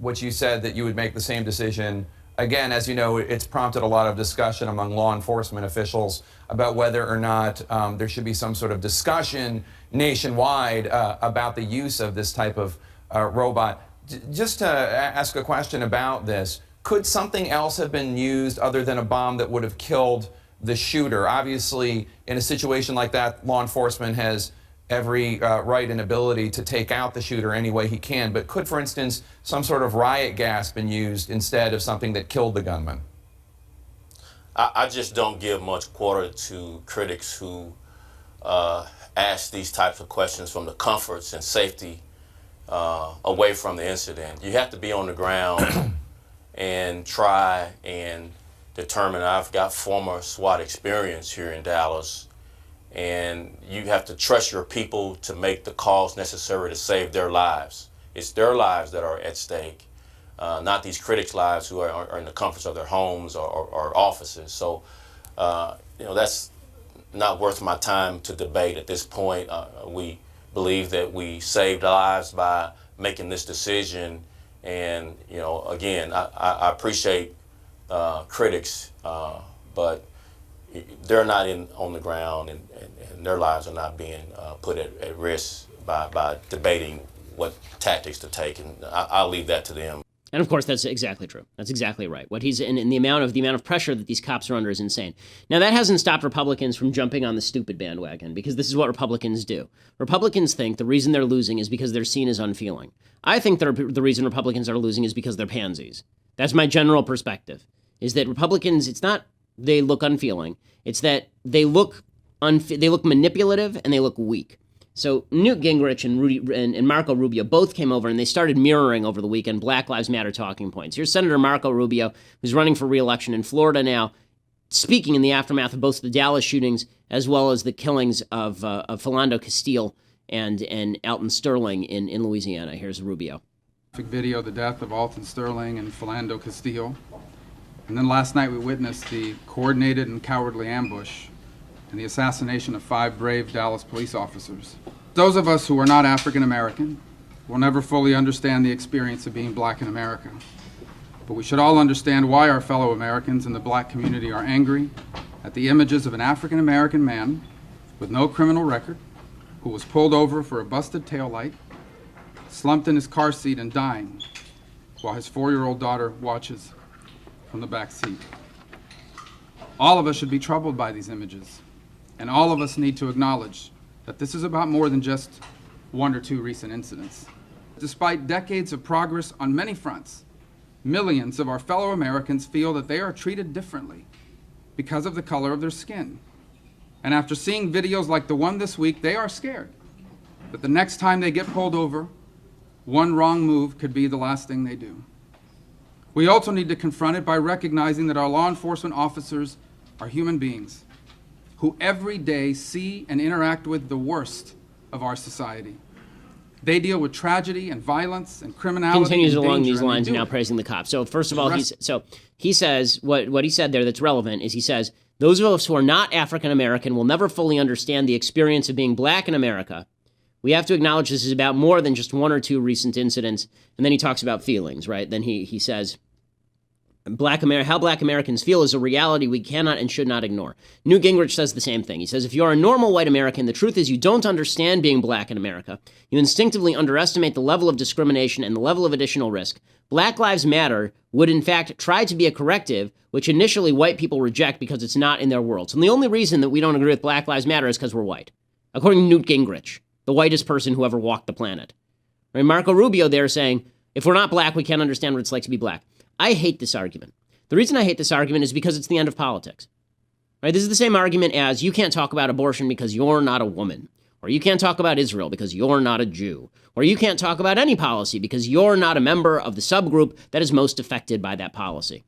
which you said that you would make the same decision. Again, as you know, it's prompted a lot of discussion among law enforcement officials about whether or not there should be some sort of discussion nationwide about the use of this type of robot. Just to ask a question about this, could something else have been used other than a bomb that would have killed the shooter? Obviously, in a situation like that, law enforcement has every right and ability to take out the shooter any way he can. But could, for instance, some sort of riot gas been used instead of something that killed the gunman? I just don't give much quarter to critics who ask these types of questions from the comforts and safety away from the incident. You have to be on the ground and try and determine. I've got former SWAT experience here in Dallas, and you have to trust your people to make the calls necessary to save their lives. It's their lives that are at stake, not these critics' lives who are in the comforts of their homes or offices. So, that's not worth my time to debate at this point. We believe that we saved lives by making this decision. And, again, I appreciate critics, but they're not on the ground, and their lives are not being put at risk by debating what tactics to take, and I'll leave that to them. And of course, that's exactly true. That's exactly right. What he's in the amount of pressure that these cops are under is insane. Now, that hasn't stopped Republicans from jumping on the stupid bandwagon, because this is what Republicans do. Republicans think the reason they're losing is because they're seen as unfeeling. I think the reason Republicans are losing is because they're pansies. That's my general perspective. Is that Republicans? It's not they look unfeeling. It's that they look manipulative and they look weak. So Newt Gingrich and Marco Rubio both came over and they started mirroring over the weekend Black Lives Matter talking points. Here's Senator Marco Rubio, who's running for re-election in Florida now, speaking in the aftermath of both the Dallas shootings as well as the killings of Philando Castile and Alton Sterling in Louisiana. Here's Rubio. Video, the death of Alton Sterling and Philando Castile. And then last night we witnessed the coordinated and cowardly ambush and the assassination of 5 brave Dallas police officers. Those of us who are not African American will never fully understand the experience of being black in America. But we should all understand why our fellow Americans in the black community are angry at the images of an African American man with no criminal record who was pulled over for a busted taillight, slumped in his car seat and dying while his 4-year-old daughter watches from the back seat. All of us should be troubled by these images. And all of us need to acknowledge that this is about more than just 1 or 2 recent incidents. Despite decades of progress on many fronts, millions of our fellow Americans feel that they are treated differently because of the color of their skin. And after seeing videos like the one this week, they are scared that the next time they get pulled over, one wrong move could be the last thing they do. We also need to confront it by recognizing that our law enforcement officers are human beings who every day see and interact with the worst of our society. They deal with tragedy and violence and criminality. Continues and along danger, these lines, now praising the cops. So first of all, he says what he said there that's relevant is he says those of us who are not African American will never fully understand the experience of being black in America. We have to acknowledge this is about more than just 1 or 2 recent incidents. And then he talks about feelings, right? Then he says, how black Americans feel is a reality we cannot and should not ignore. Newt Gingrich says the same thing. He says, if you are a normal white American, the truth is you don't understand being black in America. You instinctively underestimate the level of discrimination and the level of additional risk. Black Lives Matter would, in fact, try to be a corrective, which initially white people reject because it's not in their worlds. And the only reason that we don't agree with Black Lives Matter is because we're white. According to Newt Gingrich, the whitest person who ever walked the planet. Right? Marco Rubio there saying, if we're not black, we can't understand what it's like to be black. I hate this argument. The reason I hate this argument is because it's the end of politics. Right? This is the same argument as you can't talk about abortion because you're not a woman, Or you can't talk about Israel because you're not a Jew. Or you can't talk about any policy because you're not a member of the subgroup that is most affected by that policy.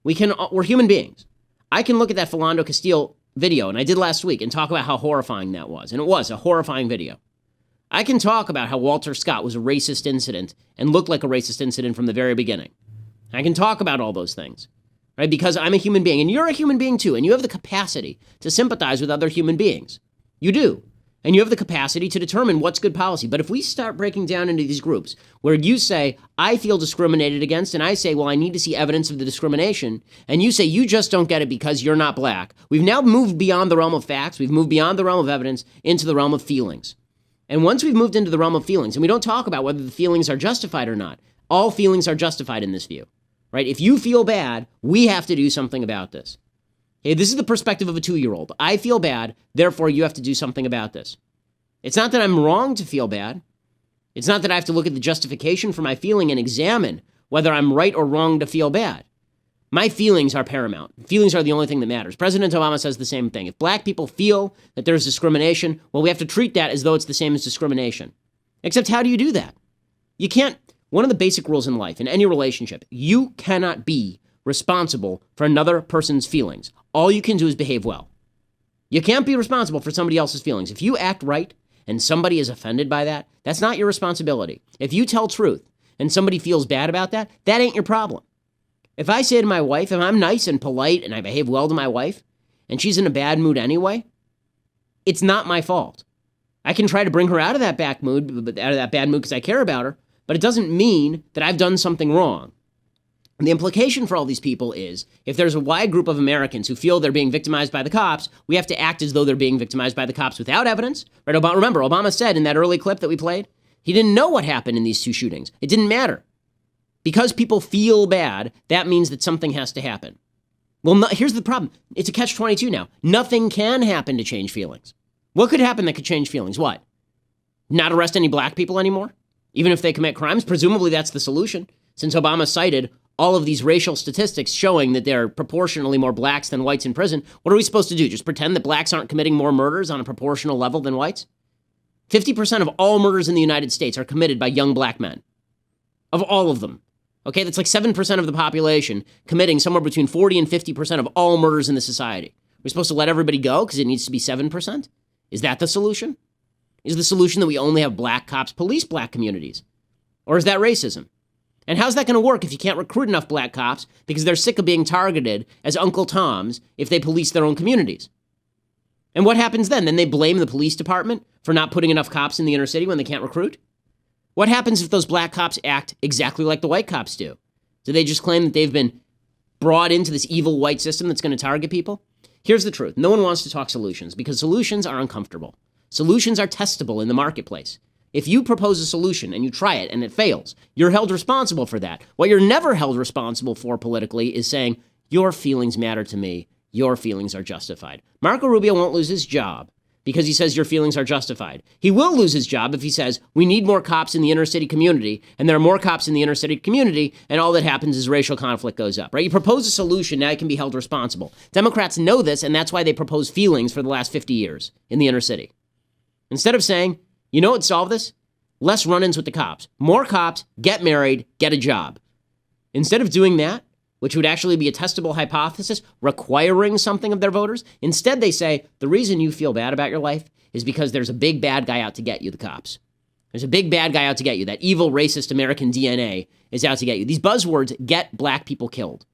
We're human beings. I can look at that Philando Castile video, and I did last week, and talk about how horrifying that was. And it was a horrifying video. I can talk about how Walter Scott was a racist incident and looked like a racist incident from the very beginning. I can talk about all those things, right? Because I'm a human being, and you're a human being too, and you have the capacity to sympathize with other human beings. You do. And you have the capacity to determine what's good policy. But if we start breaking down into these groups where you say, I feel discriminated against, and I say, well, I need to see evidence of the discrimination, and you say you just don't get it because you're not black, we've now moved beyond the realm of facts, we've moved beyond the realm of evidence into the realm of feelings. And once we've moved into the realm of feelings, and we don't talk about whether the feelings are justified or not, all feelings are justified in this view, right? If you feel bad, we have to do something about this. Okay, this is the perspective of a 2-year-old. I feel bad, therefore you have to do something about this. It's not that I'm wrong to feel bad. It's not that I have to look at the justification for my feeling and examine whether I'm right or wrong to feel bad. My feelings are paramount. Feelings are the only thing that matters. President Obama says the same thing. If black people feel that there's discrimination, well, we have to treat that as though it's the same as discrimination. Except how do you do that? You can't. One of the basic rules in life, in any relationship, you cannot be responsible for another person's feelings. All you can do is behave well. You can't be responsible for somebody else's feelings. If you act right and somebody is offended by that, that's not your responsibility. If you tell truth and somebody feels bad about that, that ain't your problem. If I say to my wife, if I'm nice and polite and I behave well to my wife, and she's in a bad mood anyway, it's not my fault. I can try to bring her out of that bad mood because I care about her, but it doesn't mean that I've done something wrong. And the implication for all these people is, if there's a wide group of Americans who feel they're being victimized by the cops, we have to act as though they're being victimized by the cops without evidence. Right? Remember, Obama said in that early clip that we played, he didn't know what happened in these 2 shootings. It didn't matter. Because people feel bad, that means that something has to happen. Well, here's the problem. It's a catch-22 now. Nothing can happen to change feelings. What could happen that could change feelings? What? Not arrest any black people anymore? Even if they commit crimes? Presumably that's the solution, since Obama cited all of these racial statistics showing that there are proportionally more blacks than whites in prison. What are we supposed to do? Just pretend that blacks aren't committing more murders on a proportional level than whites? 50% of all murders in the United States are committed by young black men. Of all of them. Okay, that's like 7% of the population committing somewhere between 40 and 50% of all murders in the society. We're supposed to let everybody go because it needs to be 7%? Is that the solution? Is the solution that we only have black cops police black communities? Or is that racism? And how's that going to work if you can't recruit enough black cops because they're sick of being targeted as Uncle Toms if they police their own communities? And what happens then? Then they blame the police department for not putting enough cops in the inner city when they can't recruit? What happens if those black cops act exactly like the white cops do? Do they just claim that they've been brought into this evil white system that's going to target people? Here's the truth. No one wants to talk solutions because solutions are uncomfortable. Solutions are testable in the marketplace. If you propose a solution and you try it and it fails, you're held responsible for that. What you're never held responsible for politically is saying, your feelings matter to me, your feelings are justified. Marco Rubio won't lose his job because he says your feelings are justified. He will lose his job if he says, we need more cops in the inner city community, and there are more cops in the inner city community, and all that happens is racial conflict goes up, right? You propose a solution, now you can be held responsible. Democrats know this, and that's why they propose feelings for the last 50 years in the inner city. Instead of saying, you know what solve this? Less run-ins with the cops. More cops, get married, get a job. Instead of doing that, which would actually be a testable hypothesis, requiring something of their voters, instead they say, the reason you feel bad about your life is because there's a big bad guy out to get you, the cops. There's a big bad guy out to get you. That evil, racist American DNA is out to get you. These buzzwords get black people killed.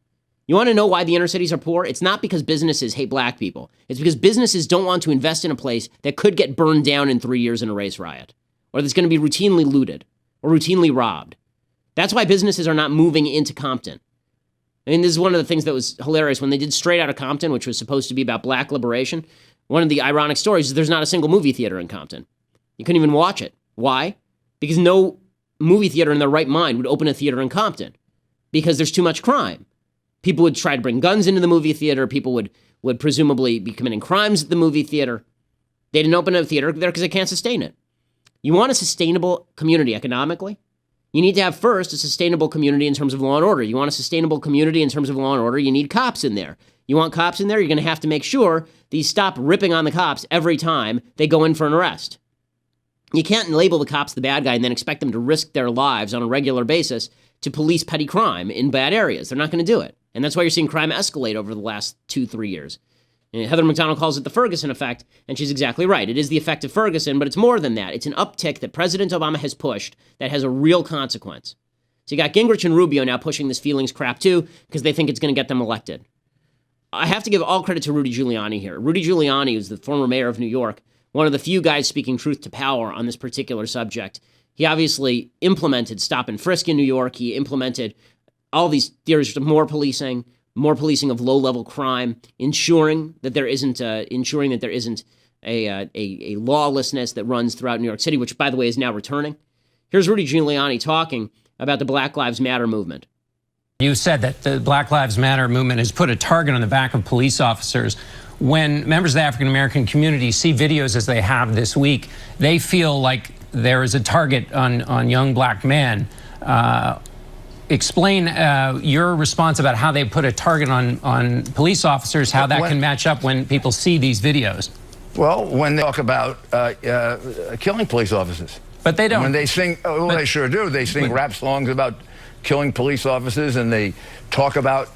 You want to know why the inner cities are poor? It's not because businesses hate black people. It's because businesses don't want to invest in a place that could get burned down in 3 years in a race riot, or that's going to be routinely looted or routinely robbed. That's why businesses are not moving into Compton. I mean, this is one of the things that was hilarious. When they did Straight Outta Compton, which was supposed to be about black liberation, one of the ironic stories is there's not a single movie theater in Compton. You couldn't even watch it. Why? Because no movie theater in their right mind would open a theater in Compton because there's too much crime. People would try to bring guns into the movie theater. People would presumably be committing crimes at the movie theater. They didn't open a theater there because they can't sustain it. You want a sustainable community economically? You need to have first a sustainable community in terms of law and order. You want a sustainable community in terms of law and order, you need cops in there. You want cops in there, you're going to have to make sure that you stop ripping on the cops every time they go in for an arrest. You can't label the cops the bad guy and then expect them to risk their lives on a regular basis to police petty crime in bad areas. They're not going to do it. And that's why you're seeing crime escalate over the last 2-3 years. And Heather McDonald calls it the Ferguson effect, and she's exactly right. It is the effect of Ferguson, but it's more than that. It's an uptick that President Obama has pushed that has a real consequence. So you got Gingrich and Rubio now pushing this feelings crap too, because they think it's going to get them elected. I have to give all credit to Rudy Giuliani here. Rudy Giuliani, who's the former mayor of New York, one of the few guys speaking truth to power on this particular subject. He obviously implemented stop and frisk in New York. He implemented all these theories of more policing of low-level crime, ensuring that there isn't a lawlessness that runs throughout New York City, which, by the way, is now returning. Here's Rudy Giuliani talking about the Black Lives Matter movement. You said that the Black Lives Matter movement has put a target on the back of police officers. When members of the African American community see videos as they have this week, they feel like there is a target on young black men. Explain your response about how they put a target on police officers, how that can match up when people see these videos. Well, when they talk about killing police officers. But they don't. When they sing, they sure do. They sing rap songs about killing police officers, and they talk about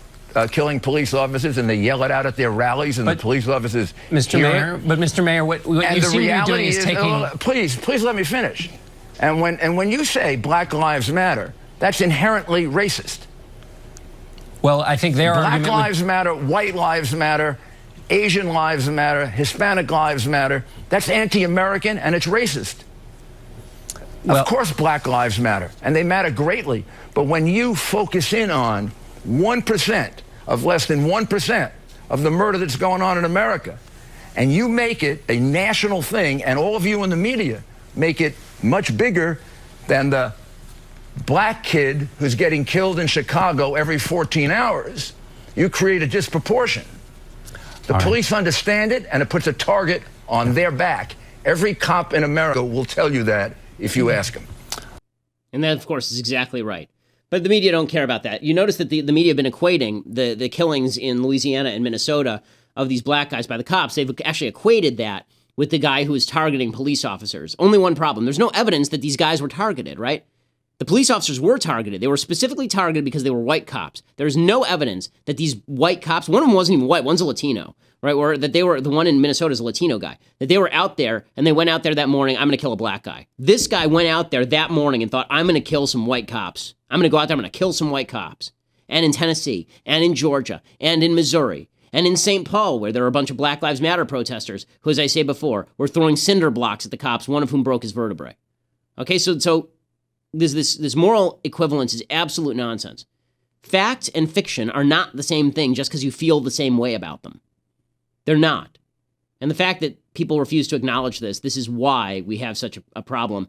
killing police officers, and they yell it out at their rallies, and the police officers Mr. Mayor, what you seem to be doing is taking... Please let me finish. And when you say Black Lives Matter, that's inherently racist. Well, I think their Black argument lives matter, white lives matter, Asian lives matter, Hispanic lives matter. That's anti-American, and it's racist. Well, of course Black lives matter, and they matter greatly. But when you focus in on 1% of less than 1% of the murder that's going on in America, and you make it a national thing, and all of you in the media make it much bigger than the black kid who's getting killed in Chicago every 14 hours, you create a disproportion. The police understand it, and it puts a target on their back. Every cop in America will tell you that if you ask them. And that, of course, is exactly right. But the media don't care about that. You notice that the media have been equating the killings in Louisiana and Minnesota of these black guys by the cops. They've actually equated that with the guy who was targeting police officers. Only one problem. There's no evidence that these guys were targeted, right? The police officers were targeted. They were specifically targeted because they were white cops. There's no evidence that these white cops, one of them wasn't even white, one's a Latino, right? Or that they were, the one in Minnesota is a Latino guy, that they were out there and they went out there that morning, I'm going to kill a black guy. This guy went out there that morning and thought, I'm going to kill some white cops. I'm going to go out there, I'm going to kill some white cops. And in Tennessee, and in Georgia, and in Missouri, and in St. Paul, where there were a bunch of Black Lives Matter protesters who, as I say before, were throwing cinder blocks at the cops, one of whom broke his vertebrae. Okay, so this moral equivalence is absolute nonsense. Fact and fiction are not the same thing just because you feel the same way about them. They're not. And the fact that people refuse to acknowledge this is why we have such a problem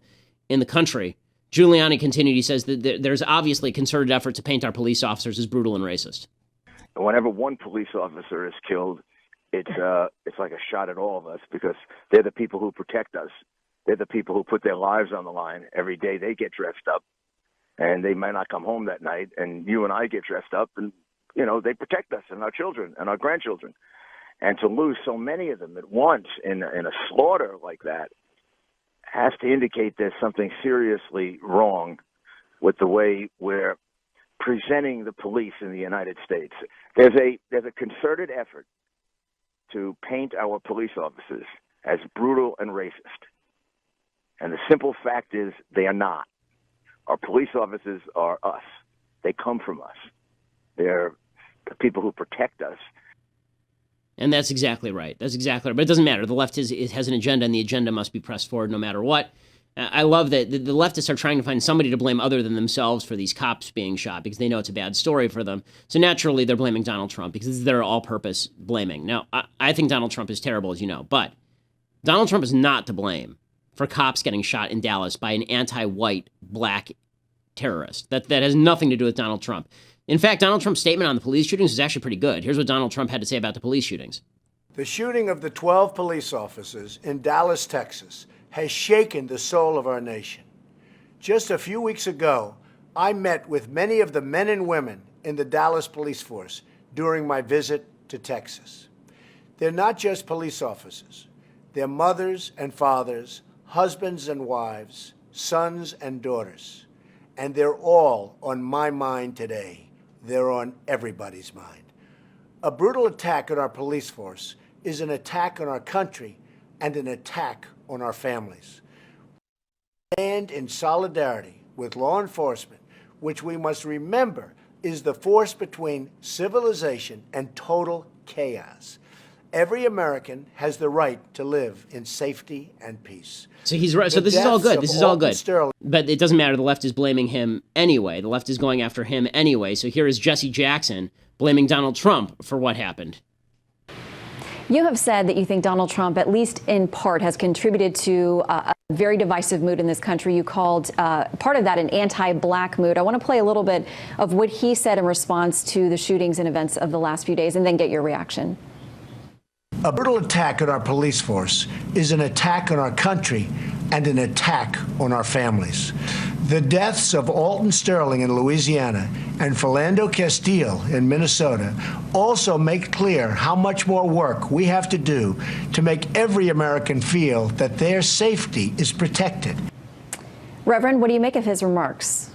in the country. Giuliani continued, he says that there's obviously a concerted effort to paint our police officers as brutal and racist. Whenever one police officer is killed, it's like a shot at all of us, because they're the people who protect us. They're the people who put their lives on the line every day. They get dressed up, and they might not come home that night. And you and I get dressed up, and they protect us and our children and our grandchildren. And to lose so many of them at once in a slaughter like that has to indicate there's something seriously wrong with the way we're presenting the police in the United States. There's a concerted effort to paint our police officers as brutal and racist. And the simple fact is they are not. Our police officers are us. They come from us. They're the people who protect us. And that's exactly right. That's exactly right. But it doesn't matter. The left has an agenda, and the agenda must be pressed forward no matter what. I love that the leftists are trying to find somebody to blame other than themselves for these cops being shot because they know it's a bad story for them. So naturally, they're blaming Donald Trump because this is their all-purpose blaming. Now, I think Donald Trump is terrible, as you know, but Donald Trump is not to blame for cops getting shot in Dallas by an anti-white black terrorist. That has nothing to do with Donald Trump. In fact, Donald Trump's statement on the police shootings is actually pretty good. Here's what Donald Trump had to say about the police shootings. The shooting of the 12 police officers in Dallas, Texas, has shaken the soul of our nation. Just a few weeks ago, I met with many of the men and women in the Dallas police force during my visit to Texas. They're not just police officers. They're mothers and fathers, husbands and wives, sons and daughters. And they're all on my mind today. They're on everybody's mind. A brutal attack on our police force is an attack on our country and an attack on our families. Stand in solidarity with law enforcement, which we must remember is the force between civilization and total chaos. Every American has the right to live in safety and peace. So he's right. So this is all good. This is all good. But it doesn't matter. The left is blaming him anyway. The left is going after him anyway. So here is Jesse Jackson blaming Donald Trump for what happened. You have said that you think Donald Trump, at least in part, has contributed to a very divisive mood in this country. You called part of that an anti-black mood. I want to play a little bit of what he said in response to the shootings and events of the last few days and then get your reaction. A brutal attack on our police force is an attack on our country and an attack on our families. The deaths of Alton Sterling in Louisiana and Philando Castile in Minnesota also make clear how much more work we have to do to make every American feel that their safety is protected. Reverend, what do you make of his remarks?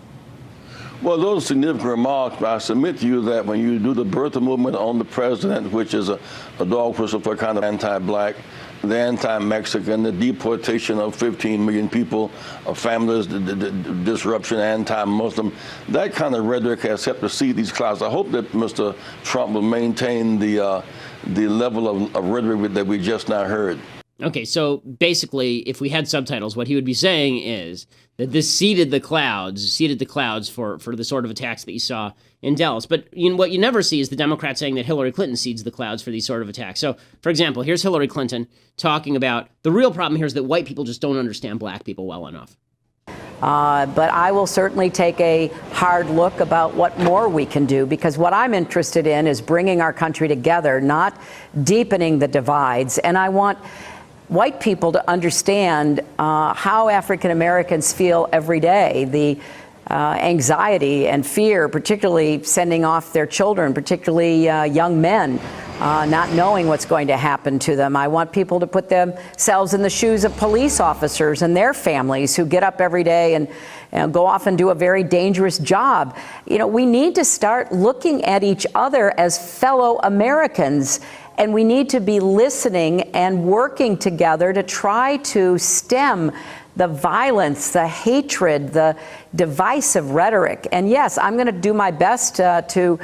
Well, those are significant remarks, but I submit to you that when you do the birther movement on the president, which is a dog whistle for kind of anti-black, the anti-Mexican, the deportation of 15 million people, of families, the disruption, anti-Muslim, that kind of rhetoric has helped to see these clouds. I hope that Mr. Trump will maintain the level of rhetoric that we just now heard. Okay, so basically, if we had subtitles, what he would be saying is that this seeded the clouds for the sort of attacks that you saw in Dallas. But what you never see is the Democrats saying that Hillary Clinton seeds the clouds for these sort of attacks. So, for example, here's Hillary Clinton talking about the real problem here is that white people just don't understand black people well enough. But I will certainly take a hard look about what more we can do, because what I'm interested in is bringing our country together, not deepening the divides. And I want white people to understand how African Americans feel every day, the anxiety and fear, particularly sending off their children, particularly young men, not knowing what's going to happen to them. I want people to put themselves in the shoes of police officers and their families who get up every day and go off and do a very dangerous job. You know, we need to start looking at each other as fellow Americans, and we need to be listening and working together to try to stem the violence, the hatred, the divisive rhetoric. And yes, I'm going to do my best to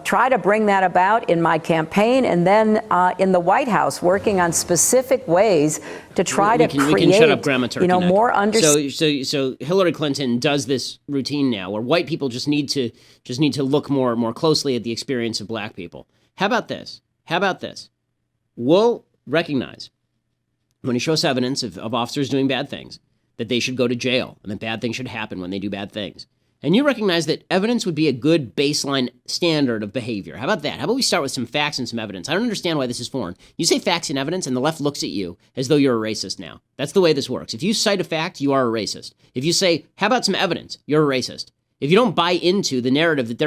try to bring that about in my campaign and then in the White House, working on specific ways to try to create, we can shut up Grandma Turkey Neck. more understanding. So Hillary Clinton does this routine now, where white people just need to look more closely at the experience of black people. How about this? We'll recognize when he shows evidence of officers doing bad things, that they should go to jail and that bad things should happen when they do bad things. And you recognize that evidence would be a good baseline standard of behavior. How about that? How about we start with some facts and some evidence? I don't understand why this is foreign. You say facts and evidence, and the left looks at you as though you're a racist now. That's the way this works. If you cite a fact, you are a racist. If you say, how about some evidence? You're a racist. If you don't buy into the narrative that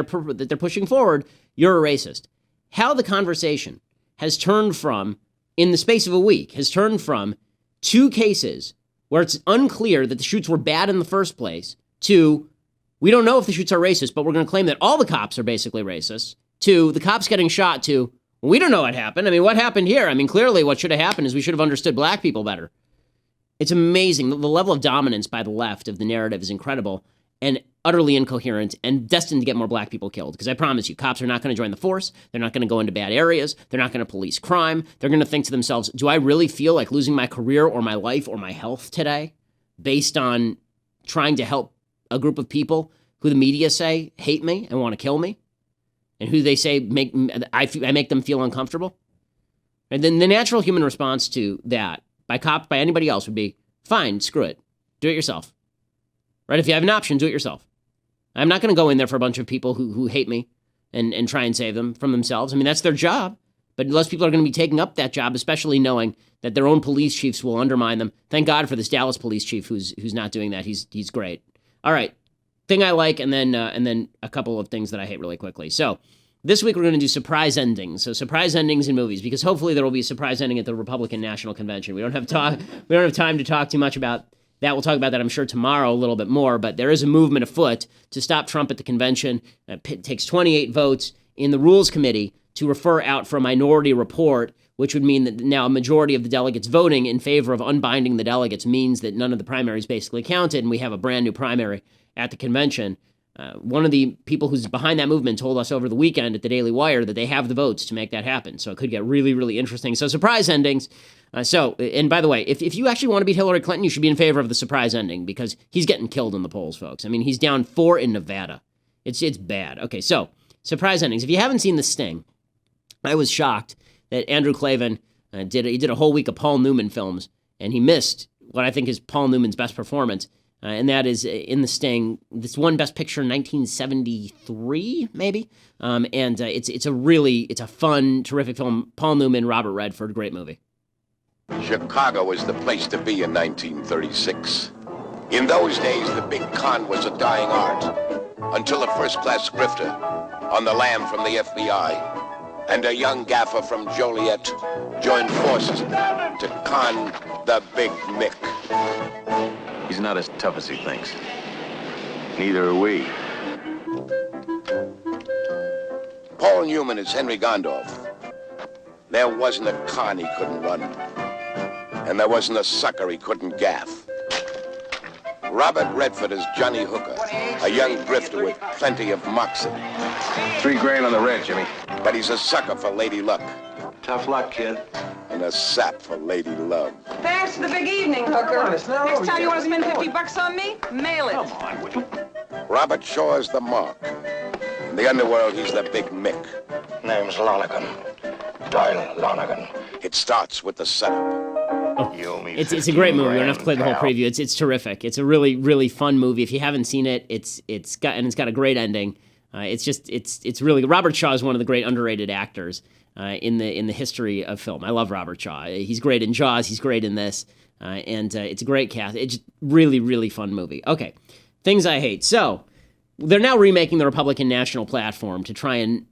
they're pushing forward, you're a racist. How the conversation has turned from, in the space of a week, has turned from 2 cases where it's unclear that the shoots were bad in the first place to, we don't know if the shoots are racist, but we're going to claim that all the cops are basically racist, to the cops getting shot, to, we don't know what happened. I mean, what happened here? I mean, clearly what should have happened is we should have understood black people better. It's amazing. The level of dominance by the left of the narrative is incredible and utterly incoherent and destined to get more black people killed. Because I promise you, cops are not going to join the force. They're not going to go into bad areas. They're not going to police crime. They're going to think to themselves, do I really feel like losing my career or my life or my health today based on trying to help a group of people who the media say hate me and want to kill me? And who they say I make them feel uncomfortable? And then the natural human response to that, by cops, by anybody else, would be, fine, screw it. Do it yourself. Right? If you have an option, do it yourself. I'm not going to go in there for a bunch of people who hate me and try and save them from themselves. I mean, that's their job. But less people are going to be taking up that job, especially knowing that their own police chiefs will undermine them. Thank God for this Dallas police chief who's not doing that. He's great. All right. Thing I like, and then a couple of things that I hate really quickly. So This week we're going to do surprise endings. So surprise endings in movies, because hopefully there will be a surprise ending at the Republican National Convention. We don't have time to talk too much about that. We'll talk about that, I'm sure, tomorrow a little bit more. But there is a movement afoot to stop Trump at the convention. It takes 28 votes in the Rules Committee to refer out for a minority report, which would mean that now a majority of the delegates voting in favor of unbinding the delegates means that none of the primaries basically counted, and we have a brand new primary at the convention. One of the people who's behind that movement told us over the weekend at the Daily Wire that they have the votes to make that happen. So it could get really, really interesting. So surprise endings. And by the way, if you actually want to beat Hillary Clinton, you should be in favor of the surprise ending, because he's getting killed in the polls, folks. I mean, he's down 4 in Nevada. It's bad. Okay, so surprise endings. If you haven't seen The Sting, I was shocked that Andrew Klavan did a whole week of Paul Newman films, and he missed what I think is Paul Newman's best performance. And that is in The Sting. This won Best Picture in 1973, maybe. It's a fun, terrific film. Paul Newman, Robert Redford, great movie. Chicago was the place to be in 1936. In those days, the big con was a dying art, until a first-class grifter on the lam from the FBI and a young gaffer from Joliet joined forces to con the Big Mick. He's not as tough as he thinks. Neither are we. Paul Newman is Henry Gondorff. There wasn't a con he couldn't run, and there wasn't a sucker he couldn't gaff. Robert Redford is Johnny Hooker, a young grifter with plenty of moxie. $3 grand on the red, Jimmy. But he's a sucker for Lady Luck. Tough luck, kid. And a sap for Lady Love. Thanks for the big evening, Hooker. Next time you want to spend $50 on me, mail it. Come on, would you? Robert Shaw is the Mark. In the underworld, he's the Big Mick. Name's Lonergan. Doyle Lonergan. It starts with the setup. It's a great movie. We don't have to play the whole preview. It's terrific. It's a really, really fun movie. If you haven't seen it, it's got a great ending. It's really good. Robert Shaw is one of the great underrated actors in the history of film. I love Robert Shaw. He's great in Jaws. He's great in this, and it's a great cast. It's just really, really fun movie. Okay, things I hate. So they're now remaking the Republican National Platform to try and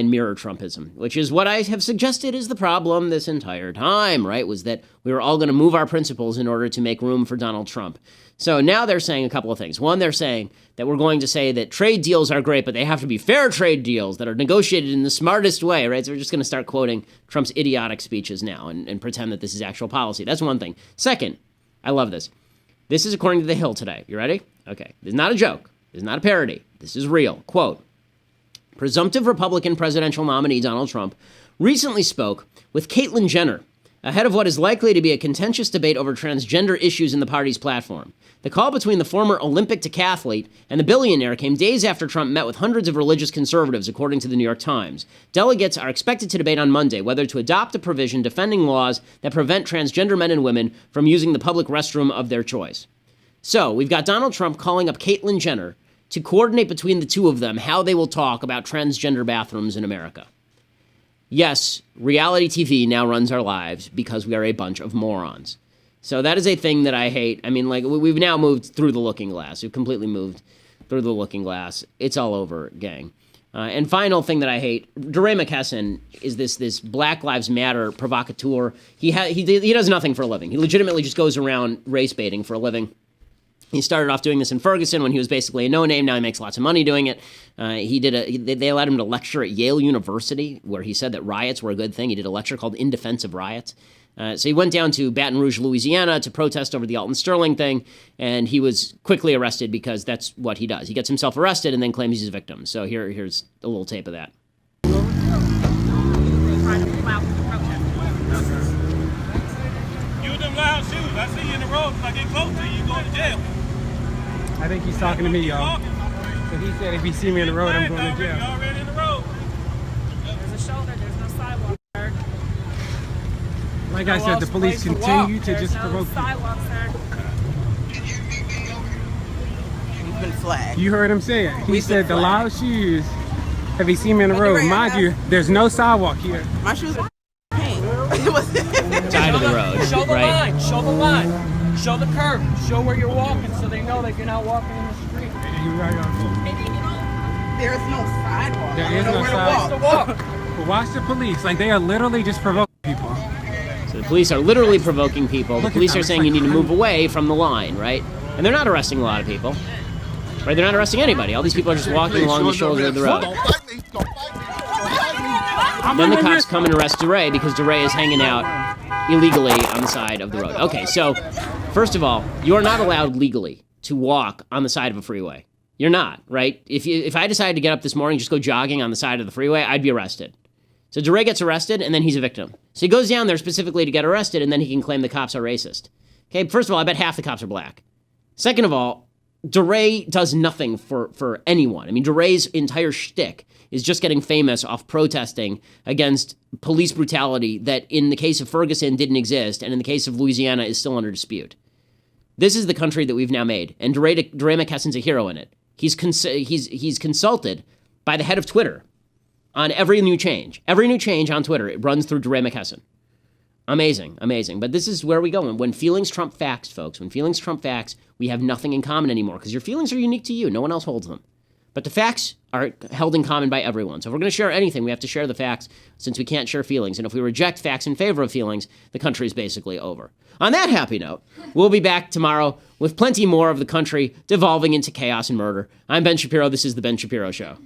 mirror Trumpism, which is what I have suggested is the problem this entire time, right? Was that we were all going to move our principles in order to make room for Donald Trump. So now they're saying a couple of things. One, they're saying that we're going to say that trade deals are great, but they have to be fair trade deals that are negotiated in the smartest way, right? So we're just going to start quoting Trump's idiotic speeches now and pretend that this is actual policy. That's one thing. Second, I love this. This is according to The Hill today. You ready? Okay. This is not a joke. This is not a parody. This is real. Quote, presumptive Republican presidential nominee Donald Trump recently spoke with Caitlyn Jenner ahead of what is likely to be a contentious debate over transgender issues in the party's platform. The call between the former Olympic decathlete and the billionaire came days after Trump met with hundreds of religious conservatives, according to the New York Times. Delegates are expected to debate on Monday whether to adopt a provision defending laws that prevent transgender men and women from using the public restroom of their choice. So, we've got Donald Trump calling up Caitlyn Jenner to coordinate between the two of them how they will talk about transgender bathrooms in America. Yes, reality TV now runs our lives because we are a bunch of morons. So that is a thing that I hate. I mean, like, we've now moved through the looking glass. We've completely moved through the looking glass. It's all over, gang. And final thing that I hate, DeRay McKesson is this Black Lives Matter provocateur. He does nothing for a living. He legitimately just goes around race baiting for a living. He started off doing this in Ferguson when he was basically a no-name. Now he makes lots of money doing it. They allowed him to lecture at Yale University, where he said that riots were a good thing. He did a lecture called In Defense of Riots. So he went down to Baton Rouge, Louisiana, to protest over the Alton Sterling thing, and he was quickly arrested because that's what he does. He gets himself arrested and then claims he's a victim. So here's a little tape of that. Use them loud shoes. I see you in the road. If I get close to you, you go to jail. I think he's talking to me, y'all. So he said if he see me in the road, I'm going to jail. Already in the road. There's a shoulder. There's no sidewalk, sir. Like I said, the police continue to just provoke you. Sidewalk, sir. We've been flagged. You heard him say it. He said the loud shoes. If he see me in the road, mind you, there's no sidewalk here. My shoes are Side of the road, Show the right? line. Show the line. Show the curb. Show where you're walking so they know that you're not walking in the street. You're right on. There's no sidewalk. There is no sidewalk. But watch the police. Like, they are literally just provoking people. So the police are literally provoking people. The police are saying you need to move away from the line, right? And they're not arresting a lot of people. Right? They're not arresting anybody. All these people are just walking along the shoulder of the road. Then the cops come and arrest DeRay because DeRay is hanging out illegally on the side of the road. Okay, so first of all, you are not allowed legally to walk on the side of a freeway. You're not, right? If I decided to get up this morning, just go jogging on the side of the freeway, I'd be arrested. So DeRay gets arrested, and then he's a victim. So he goes down there specifically to get arrested, and then he can claim the cops are racist. Okay, first of all, I bet half the cops are black. Second of all, DeRay does nothing for anyone. I mean, DeRay's entire shtick is just getting famous off protesting against police brutality that in the case of Ferguson didn't exist, and in the case of Louisiana is still under dispute. This is the country that we've now made, and DeRay McKesson's a hero in it. He's consulted by the head of Twitter on every new change. Every new change on Twitter, it runs through DeRay McKesson. Amazing, amazing. But this is where we go. When feelings trump facts, folks, when feelings trump facts, we have nothing in common anymore because your feelings are unique to you. No one else holds them. But the facts are held in common by everyone. So if we're going to share anything, we have to share the facts since we can't share feelings. And if we reject facts in favor of feelings, the country is basically over. On that happy note, we'll be back tomorrow with plenty more of the country devolving into chaos and murder. I'm Ben Shapiro. This is The Ben Shapiro Show.